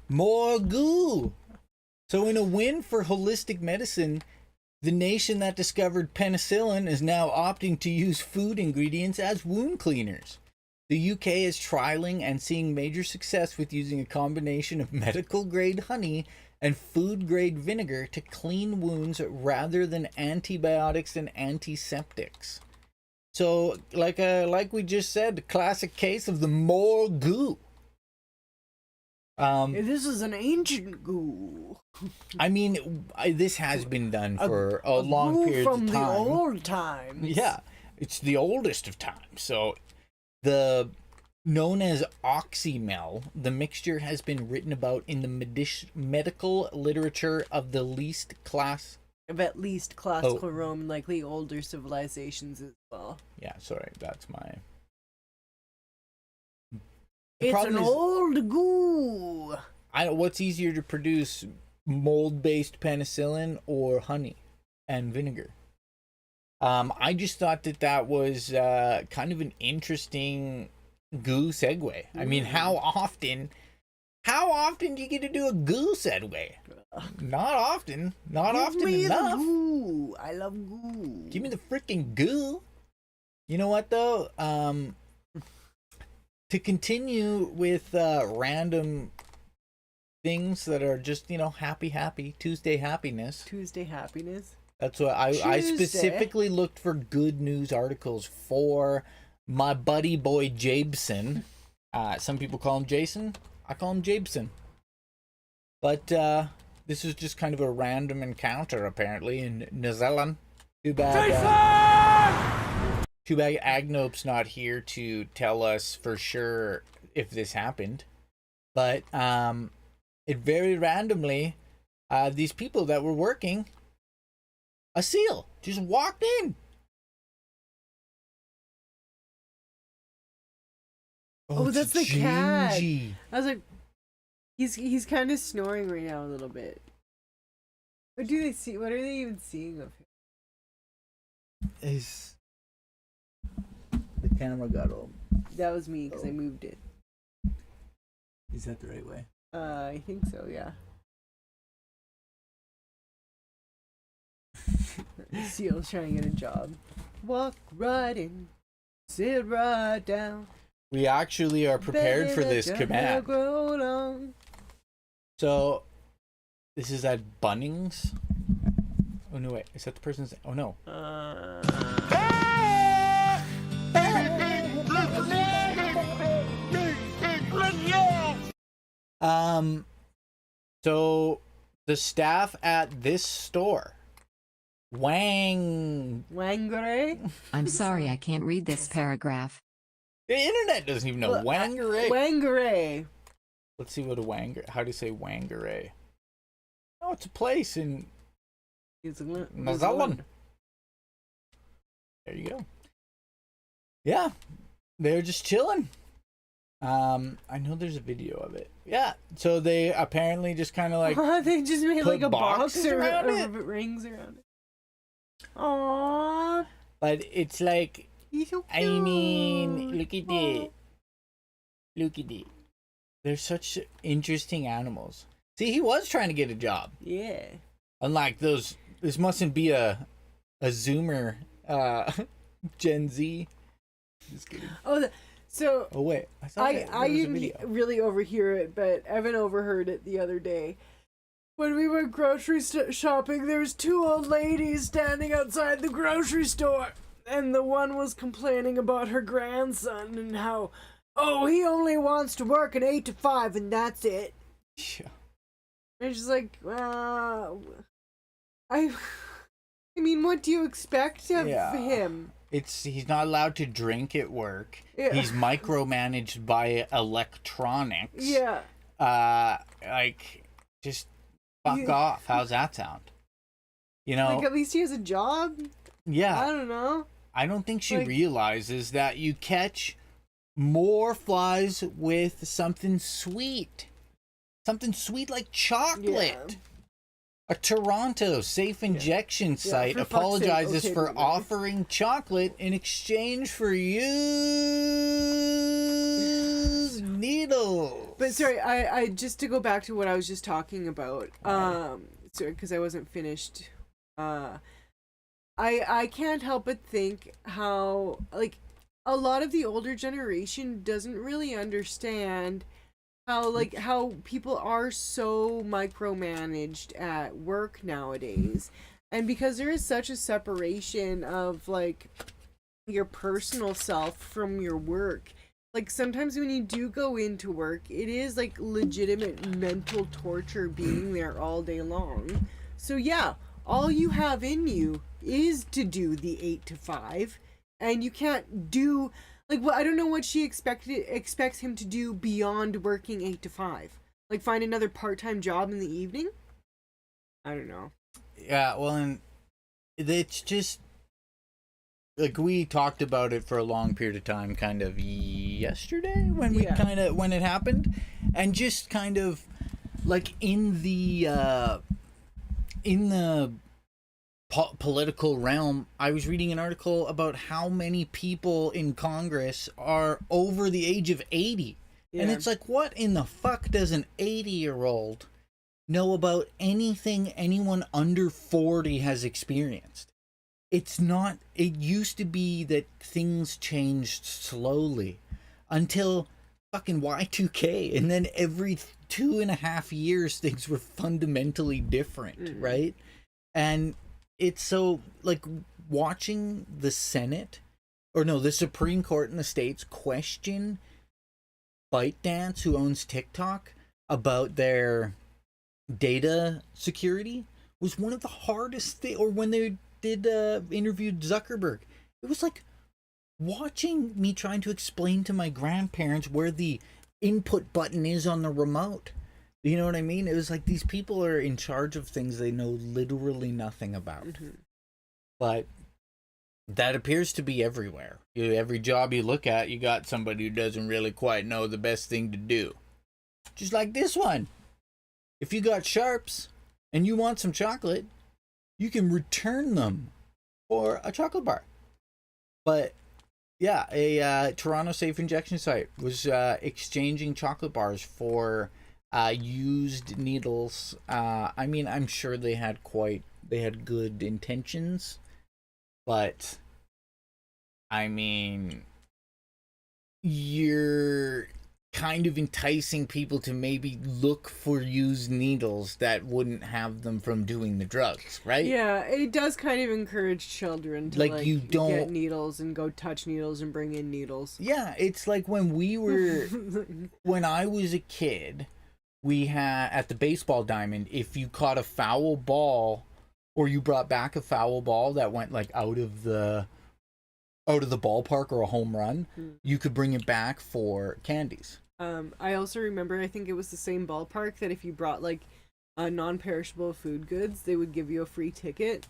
More goo. So in a win for holistic medicine, the nation that discovered penicillin is now opting to use food ingredients as wound cleaners. The UK is trialing and seeing major success with using a combination of medical-grade honey and food-grade vinegar to clean wounds rather than antibiotics and antiseptics. So, like we just said, the classic case of the more goo. This is an ancient goo. I mean, this has been done for a long period of time. From the old times. Yeah, it's the oldest of times. So, known as oxymel, the mixture has been written about in the medical literature of the least class. Of at least classical Rome, likely older civilizations as well. Yeah, sorry, that's my. It's an old goo. What's easier to produce, mold-based penicillin or honey and vinegar? I just thought that was kind of an interesting goo segue. I mean, how often do you get to do a goo segue? Not often. Not often enough. Goo. I love goo. Give me the freaking goo. You know what though? To continue with random things that are just, happy Tuesday happiness. Tuesday happiness. That's what I specifically looked for good news articles for my buddy boy Jabeson. Some people call him Jason. I call him Jabeson. But this is just kind of a random encounter apparently in New Zealand. Too bad. Too bad Agnope's not here to tell us for sure if this happened. But it very randomly, these people that were working, a seal just walked in. Oh, that's the cat. Jinjee. I was like, he's kind of snoring right now a little bit. What do they see? What are they even seeing of him? The camera got old. That was me because I moved it. Is that the right way? I think so, yeah. Seal's trying to get a job. Walk right in, sit right down. We actually are prepared for this command. So, this is at Bunnings. Oh no, wait. Is that the person's? Oh no. So the staff at this store, Wangere. I'm sorry, I can't read this paragraph. The internet doesn't even know Wangere. Wangere. Let's see what a Wangere. How do you say Wangere? Oh, it's a place in New Zealand. There you go. Yeah, they're just chilling. I know there's a video of it. Yeah, so they apparently just kind of like they just made like a box around it. Rings around it. Aww. But it's like, He's so I mean, look at it. Look at it. They're such interesting animals. See, he was trying to get a job. Yeah. Unlike those, this mustn't be a Zoomer, Gen Z. Just kidding. Oh, oh wait, I didn't really overhear it, but Evan overheard it the other day. When we went grocery shopping, there was 2 old ladies standing outside the grocery store, and the one was complaining about her grandson and how, he only wants to work an 8 to 5 and that's it. Yeah. And she's like, I mean, what do you expect of him? He's not allowed to drink at work. Yeah. He's micromanaged by electronics. Yeah. Just fuck off. How's that sound? You know, like, at least he has a job. Yeah. I don't know. I don't think she realizes that you catch more flies with something sweet. Something sweet like chocolate. Yeah. A Toronto safe injection site apologizes for offering chocolate in exchange for used needles. But sorry, I just to go back to what I was just talking about. Sorry, because I wasn't finished. I can't help but think how, like, a lot of the older generation doesn't really understand how people are so micromanaged at work nowadays. And because there is such a separation of, like, your personal self from your work, like, sometimes when you do go into work, it is, like, legitimate mental torture being there all day long. So yeah, all you have in you is to do the 8 to 5, and you can't do, like, I don't know what she expects him to do beyond working 8 to 5. Like, find another part-time job in the evening? I don't know. Yeah, well, and it's just, like, we talked about it for a long period of time, kind of yesterday when when it happened, and just kind of, like, in the political realm, I was reading an article about how many people in Congress are over the age of 80. Yeah. And it's like, what in the fuck does an 80-year-old know about anything anyone under 40 has experienced? It's not, it used to be that things changed slowly until fucking Y2K, and then every 2.5 years things were fundamentally different, right? And it's so, like, watching the the Supreme Court in the States question ByteDance, who owns TikTok, about their data security was one of the hardest things. Or when they interviewed Zuckerberg, it was like watching me trying to explain to my grandparents where the input button is on the remote. You know what I mean? It was like these people are in charge of things they know literally nothing about. Mm-hmm. But that appears to be everywhere. Every job you look at, you got somebody who doesn't really quite know the best thing to do. Just like this one. If you got sharps and you want some chocolate, you can return them for a chocolate bar. But yeah, a Toronto safe injection site was exchanging chocolate bars for used needles. I mean, I'm sure they had good intentions, but I mean, you're kind of enticing people to maybe look for used needles that wouldn't have them from doing the drugs, right? Yeah, it does kind of encourage children to like you don't get needles and go touch needles and bring in needles. Yeah, it's like when I was a kid, we had at the baseball diamond, if you caught a foul ball or you brought back a foul ball that went like out of the ballpark or a home run, you could bring it back for candies. I also remember, I think it was the same ballpark, that if you brought like non-perishable food goods, they would give you a free ticket.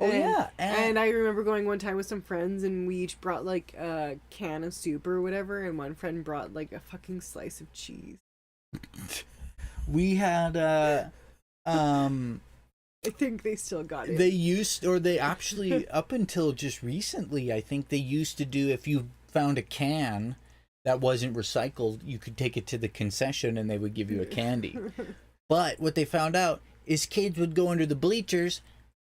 And I remember going one time with some friends, and we each brought like a can of soup or whatever, and one friend brought like a fucking slice of cheese. We had I think they still got it. They actually, up until just recently, I think they used to do, if you found a can that wasn't recycled, you could take it to the concession and they would give you a candy. But what they found out is kids would go under the bleachers,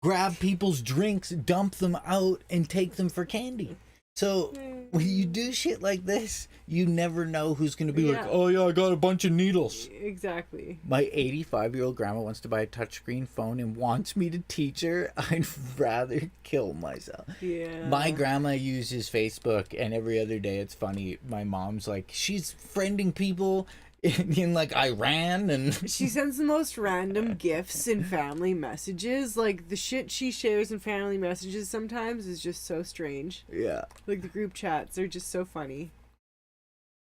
grab people's drinks, dump them out, and take them for candy. So when you do shit like this, you never know who's going to be like, oh yeah, I got a bunch of needles. Exactly. My 85-year-old grandma wants to buy a touchscreen phone and wants me to teach her. I'd rather kill myself. Yeah. My grandma uses Facebook, and every other day it's funny. My mom's like, she's friending people in like Iran, and she sends the most random gifts in family messages. Like the shit she shares in family messages sometimes is just so strange. Yeah. Like the group chats are just so funny.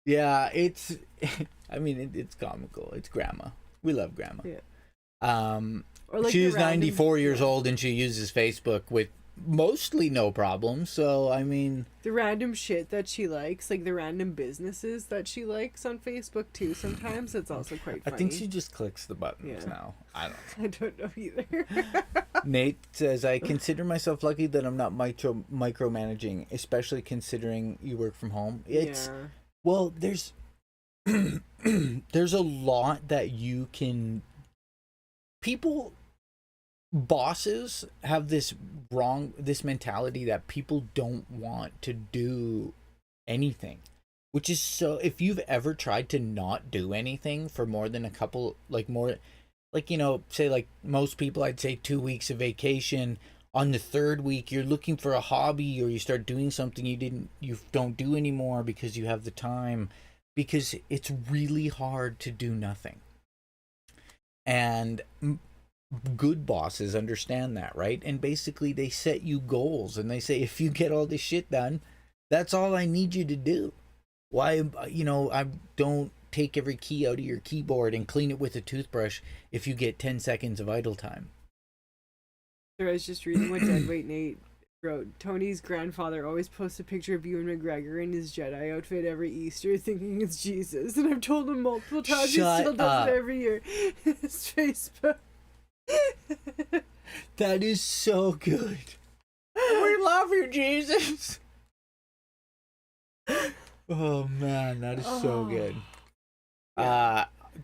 Yeah, it's I mean it's comical. It's grandma. We love grandma. Yeah. Or like she's 94 years old and she uses Facebook with mostly no problem. So I mean, the random shit that she likes, like the random businesses that she likes on Facebook too, sometimes it's also quite funny. I think she just clicks the buttons now. I don't know either. Nate says, I consider myself lucky that I'm not micromanaging, especially considering you work from home. It's well, there's there's a lot that you can bosses have this mentality that people don't want to do anything, which is so, if you've ever tried to not do anything for more than a couple, say like most people, I'd say 2 weeks of vacation, on the third week you're looking for a hobby or you start doing something you don't do anymore because you have the time, because it's really hard to do nothing. And good bosses understand that, right? And basically they set you goals and they say, if you get all this shit done, that's all I need you to do. Why, I don't take every key out of your keyboard and clean it with a toothbrush if you get 10 seconds of idle time. I was just reading what Deadweight Nate wrote. Tony's grandfather always posts a picture of Ewan McGregor in his Jedi outfit every Easter thinking it's Jesus, and I've told him multiple times he still does it every year. His Facebook. That is so good. We love you, Jesus. Oh man, that is so good.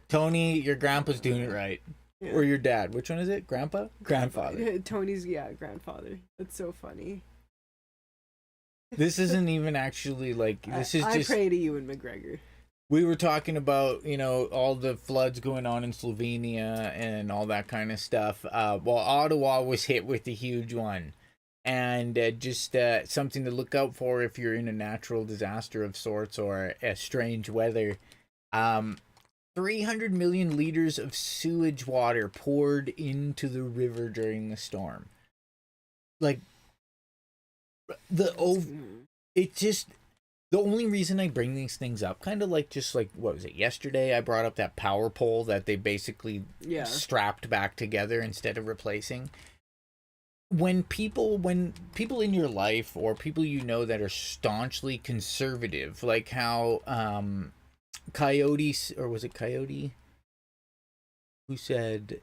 Tony, your grandpa's doing it right. Yeah. Or your dad. Which one is it? Grandfather. Tony's grandfather. That's so funny. This isn't even actually like, this is just, I pray to Ewan McGregor. We were talking about, all the floods going on in Slovenia and all that kind of stuff. Well, Ottawa was hit with a huge one. And just something to look out for if you're in a natural disaster of sorts or a strange weather. 300 million liters of sewage water poured into the river during the storm. Like, it's just... The only reason I bring these things up, kind of like what was it, yesterday I brought up that power pole that they basically strapped back together instead of replacing. When people in your life or people that are staunchly conservative, like how Coyote, or was it Coyote? Who said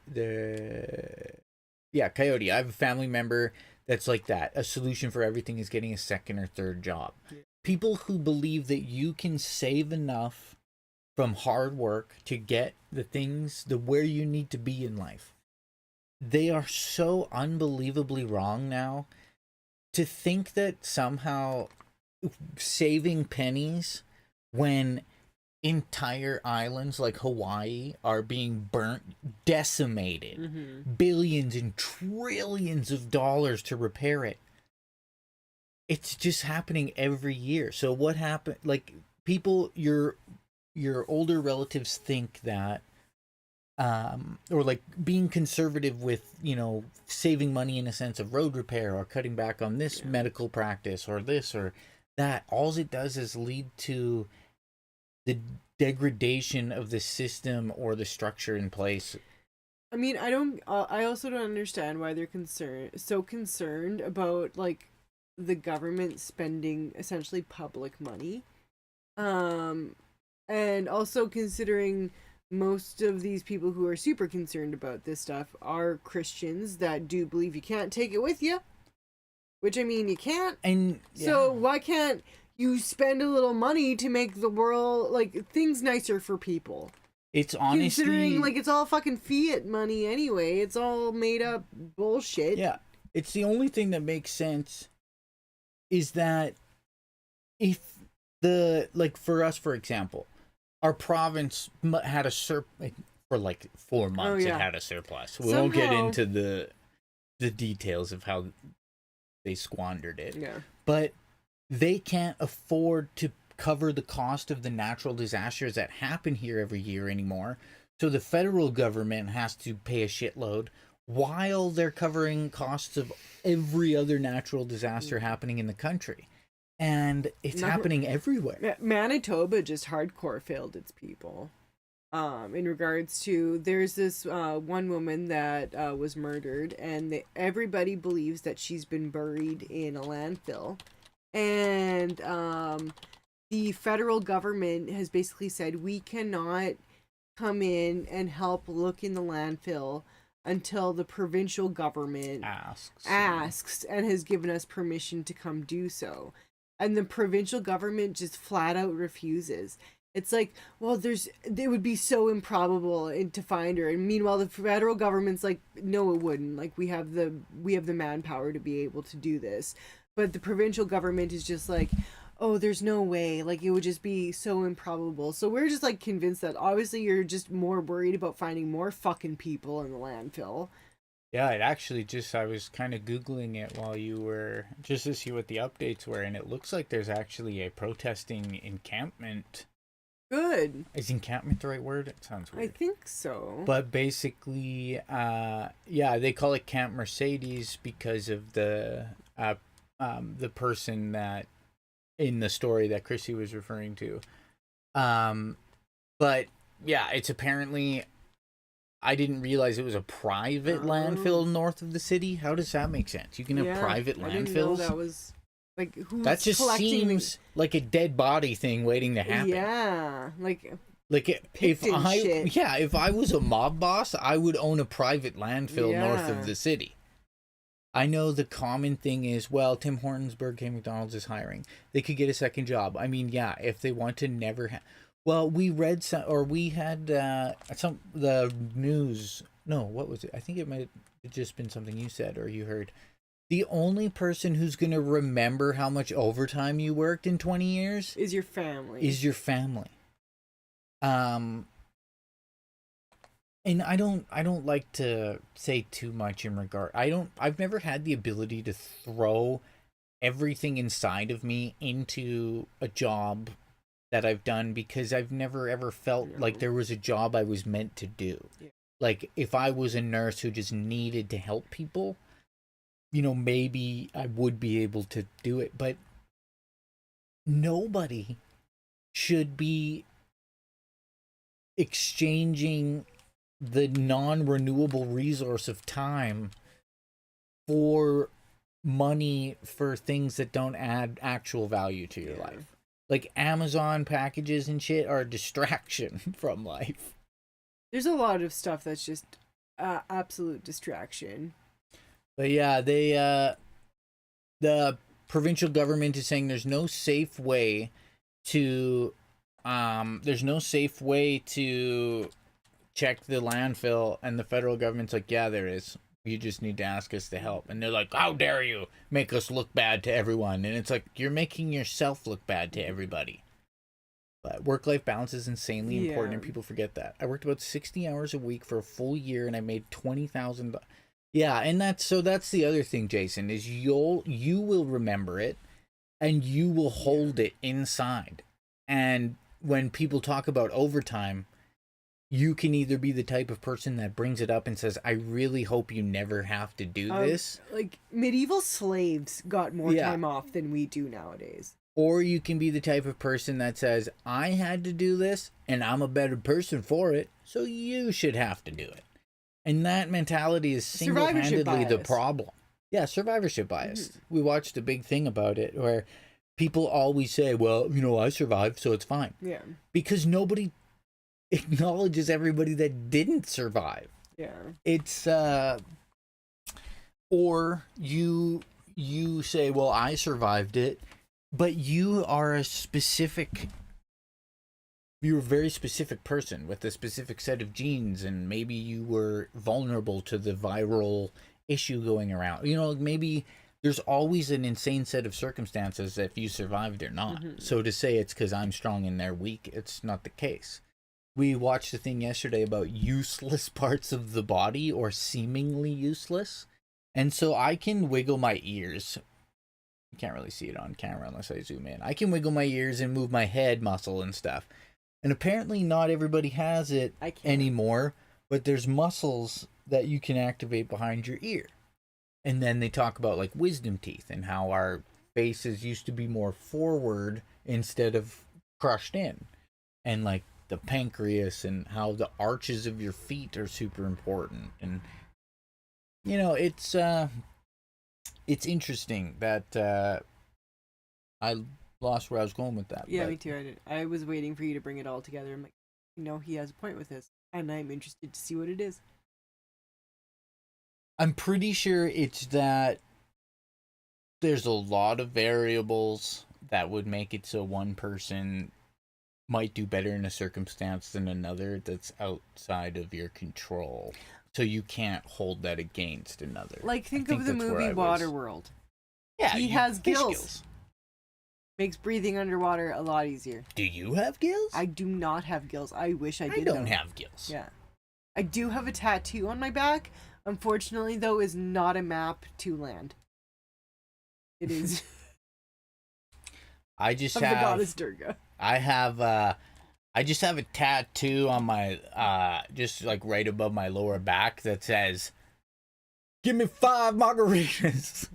Coyote. I have a family member that's like that. A solution for everything is getting a second or third job. Yeah. People who believe that you can save enough from hard work to get where you need to be in life. They are so unbelievably wrong now. To think that somehow saving pennies when entire islands like Hawaii are being burnt, decimated, billions and trillions of dollars to repair it. It's just happening every year. So what happened? Like, people, your older relatives think that, or like being conservative with, saving money in a sense of road repair or cutting back on this medical practice or this or that. All it does is lead to the degradation of the system or the structure in place. I mean, I also don't understand why they're so concerned about, like, the government spending essentially public money. And also considering most of these people who are super concerned about this stuff are Christians that do believe you can't take it with you. Which, I mean, you can't. And so why can't you spend a little money to make the world, like, things nicer for people. It's honestly... Considering, like, it's all fucking fiat money anyway. It's all made up bullshit. Yeah. It's the only thing that makes sense is that if like, for us, for example, our province had a for like 4 months, it had a surplus. We won't get into the details of how they squandered it. Yeah. But they can't afford to cover the cost of the natural disasters that happen here every year anymore. So the federal government has to pay a shitload while they're covering costs of every other natural disaster happening in the country. And it's happening everywhere. Manitoba just hardcore failed its people. In regards to, there's this one woman that was murdered, and everybody believes that she's been buried in a landfill. And the federal government has basically said, we cannot come in and help look in the landfill until the provincial government asks and has given us permission to come do so. And the provincial government just flat out refuses. It's like, well, it would be so improbable to find her. And meanwhile, the federal government's like, no, it wouldn't. Like, we have the manpower to be able to do this. But the provincial government is just like, oh, there's no way. Like, it would just be so improbable. So we're just, like, convinced that obviously you're just more worried about finding more fucking people in the landfill. Yeah, it actually I was kind of Googling it while you were, just to see what the updates were, and it looks like there's actually a protesting encampment. Good. Is encampment the right word? It sounds weird. I think so. But basically, they call it Camp Mercedes because of the person that in the story that Krissy was referring to. But yeah, it's apparently, I didn't realize it was a private landfill north of the city. How does that make sense? You can have private landfills? I didn't know that was, like, who's that just seems like a dead body thing waiting to happen. Yeah, like if I was a mob boss, I would own a private landfill north of the city. I know the common thing is, well, Tim Hortons, Burger King, McDonald's is hiring. They could get a second job. I mean, yeah, if they want to never have... Well, we read some, or we had the news. No, what was it? I think it might have just been something you said or you heard. The only person who's going to remember how much overtime you worked in 20 years... is your family. And I don't like to say too much in regard. I've never had the ability to throw everything inside of me into a job that I've done because I've never ever felt like there was a job I was meant to do. Yeah. Like, if I was a nurse who just needed to help people, maybe I would be able to do it, but nobody should be exchanging the non-renewable resource of time for money for things that don't add actual value to your life. Like, Amazon packages and shit are a distraction from life. There's a lot of stuff that's just absolute distraction. But yeah, the provincial government is saying there's no safe way to check the landfill, and the federal government's like, yeah, there is. You just need to ask us to help. And they're like, how dare you make us look bad to everyone? And it's like, you're making yourself look bad to everybody. But work-life balance is insanely important, and people forget that. I worked about 60 hours a week for a full year, and I made $20,000. Yeah, and that's the other thing, Jason, is you will remember it, and you will hold it inside. And when people talk about overtime, you can either be the type of person that brings it up and says, I really hope you never have to do this. Like, medieval slaves got more time off than we do nowadays. Or you can be the type of person that says, I had to do this, and I'm a better person for it, so you should have to do it. And that mentality is single-handedly the problem. Yeah, survivorship bias. Mm-hmm. We watched a big thing about it where people always say, well, I survived, so it's fine. Yeah. Because nobody acknowledges everybody that didn't survive. Yeah. It's or you say, well, I survived it But you're a very specific person with a specific set of genes, and maybe you were vulnerable to the viral issue going around. You know, maybe there's always an insane set of circumstances if you survived or not. So to say it's because I'm strong and they're weak, it's not the case. We watched a thing yesterday about useless parts of the body, or seemingly useless. And so I can wiggle my ears. You can't really see it on camera unless I zoom in. I can wiggle my ears and move my head muscle and stuff. And apparently not everybody has it anymore, but there's muscles that you can activate behind your ear. And then they talk about like wisdom teeth and how our faces used to be more forward instead of crushed in. And like the pancreas, and how the arches of your feet are super important. And you know, it's interesting that I lost where I was going with that. Yeah, but... me too. I was waiting for you to bring it all together. I'm like, you know, he has a point with this, and I'm interested to see what it is. I'm pretty sure it's that there's a lot of variables that would make it so one person might do better in a circumstance than another that's outside of your control. So you can't hold that against another. Like, think of the movie Waterworld. Yeah, he has gills. Makes breathing underwater a lot easier. Do you have gills? I do not have gills. I wish I did. I don't have gills. Yeah. I do have a tattoo on my back. Unfortunately, though, is not a map to land. It is. I just of have. the goddess Durga. I just have a tattoo on my, just like right above my lower back that says, "Give me 5 margaritas."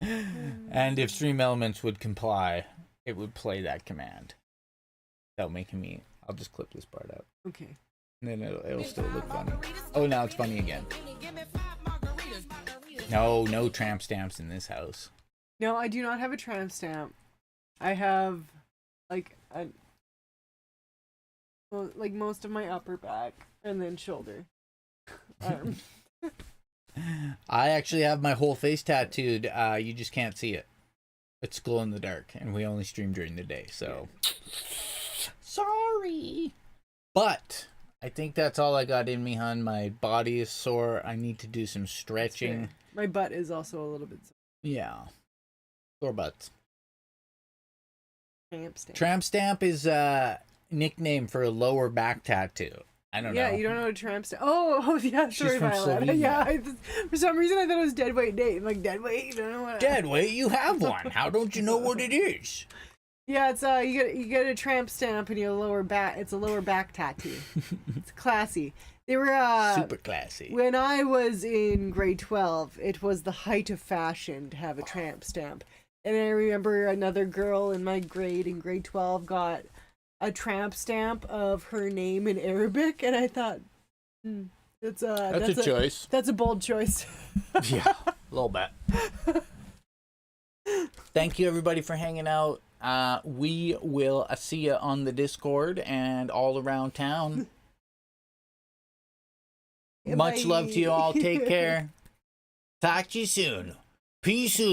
And if Stream Elements would comply, it would play that command. Without making me. I'll just clip this part out. Okay. And then it'll still look funny. Oh, now it's funny again. No tramp stamps in this house. No, I do not have a tramp stamp. I have, like, most of my upper back, and then shoulder, arm. I actually have my whole face tattooed. You just can't see it. It's glow in the dark, and we only stream during the day, so sorry. But I think that's all I got in me, hun. My body is sore. I need to do some stretching. My butt is also a little bit sore. Yeah. Sore butts. Tramp stamp. Tramp stamp is a nickname for a lower back tattoo. I don't know. Yeah, you don't know what tramp stamp. Oh yeah, sorry, Violet. Yeah, for some reason I thought it was dead weight date. I'm like, dead weight? You don't know what? Dead weight? You have one. How don't you know what it is? Yeah, it's you get a tramp stamp in your lower back. It's a lower back tattoo. It's classy. They were super classy. When I was in grade 12, it was the height of fashion to have a tramp stamp. And I remember another girl in my grade in grade 12 got a tramp stamp of her name in Arabic, and I thought, that's a choice. That's a bold choice. Yeah, a little bit. Thank you everybody for hanging out. We will see you on the Discord and all around town. Much love to you all. Take care. Talk to you soon. Peace out.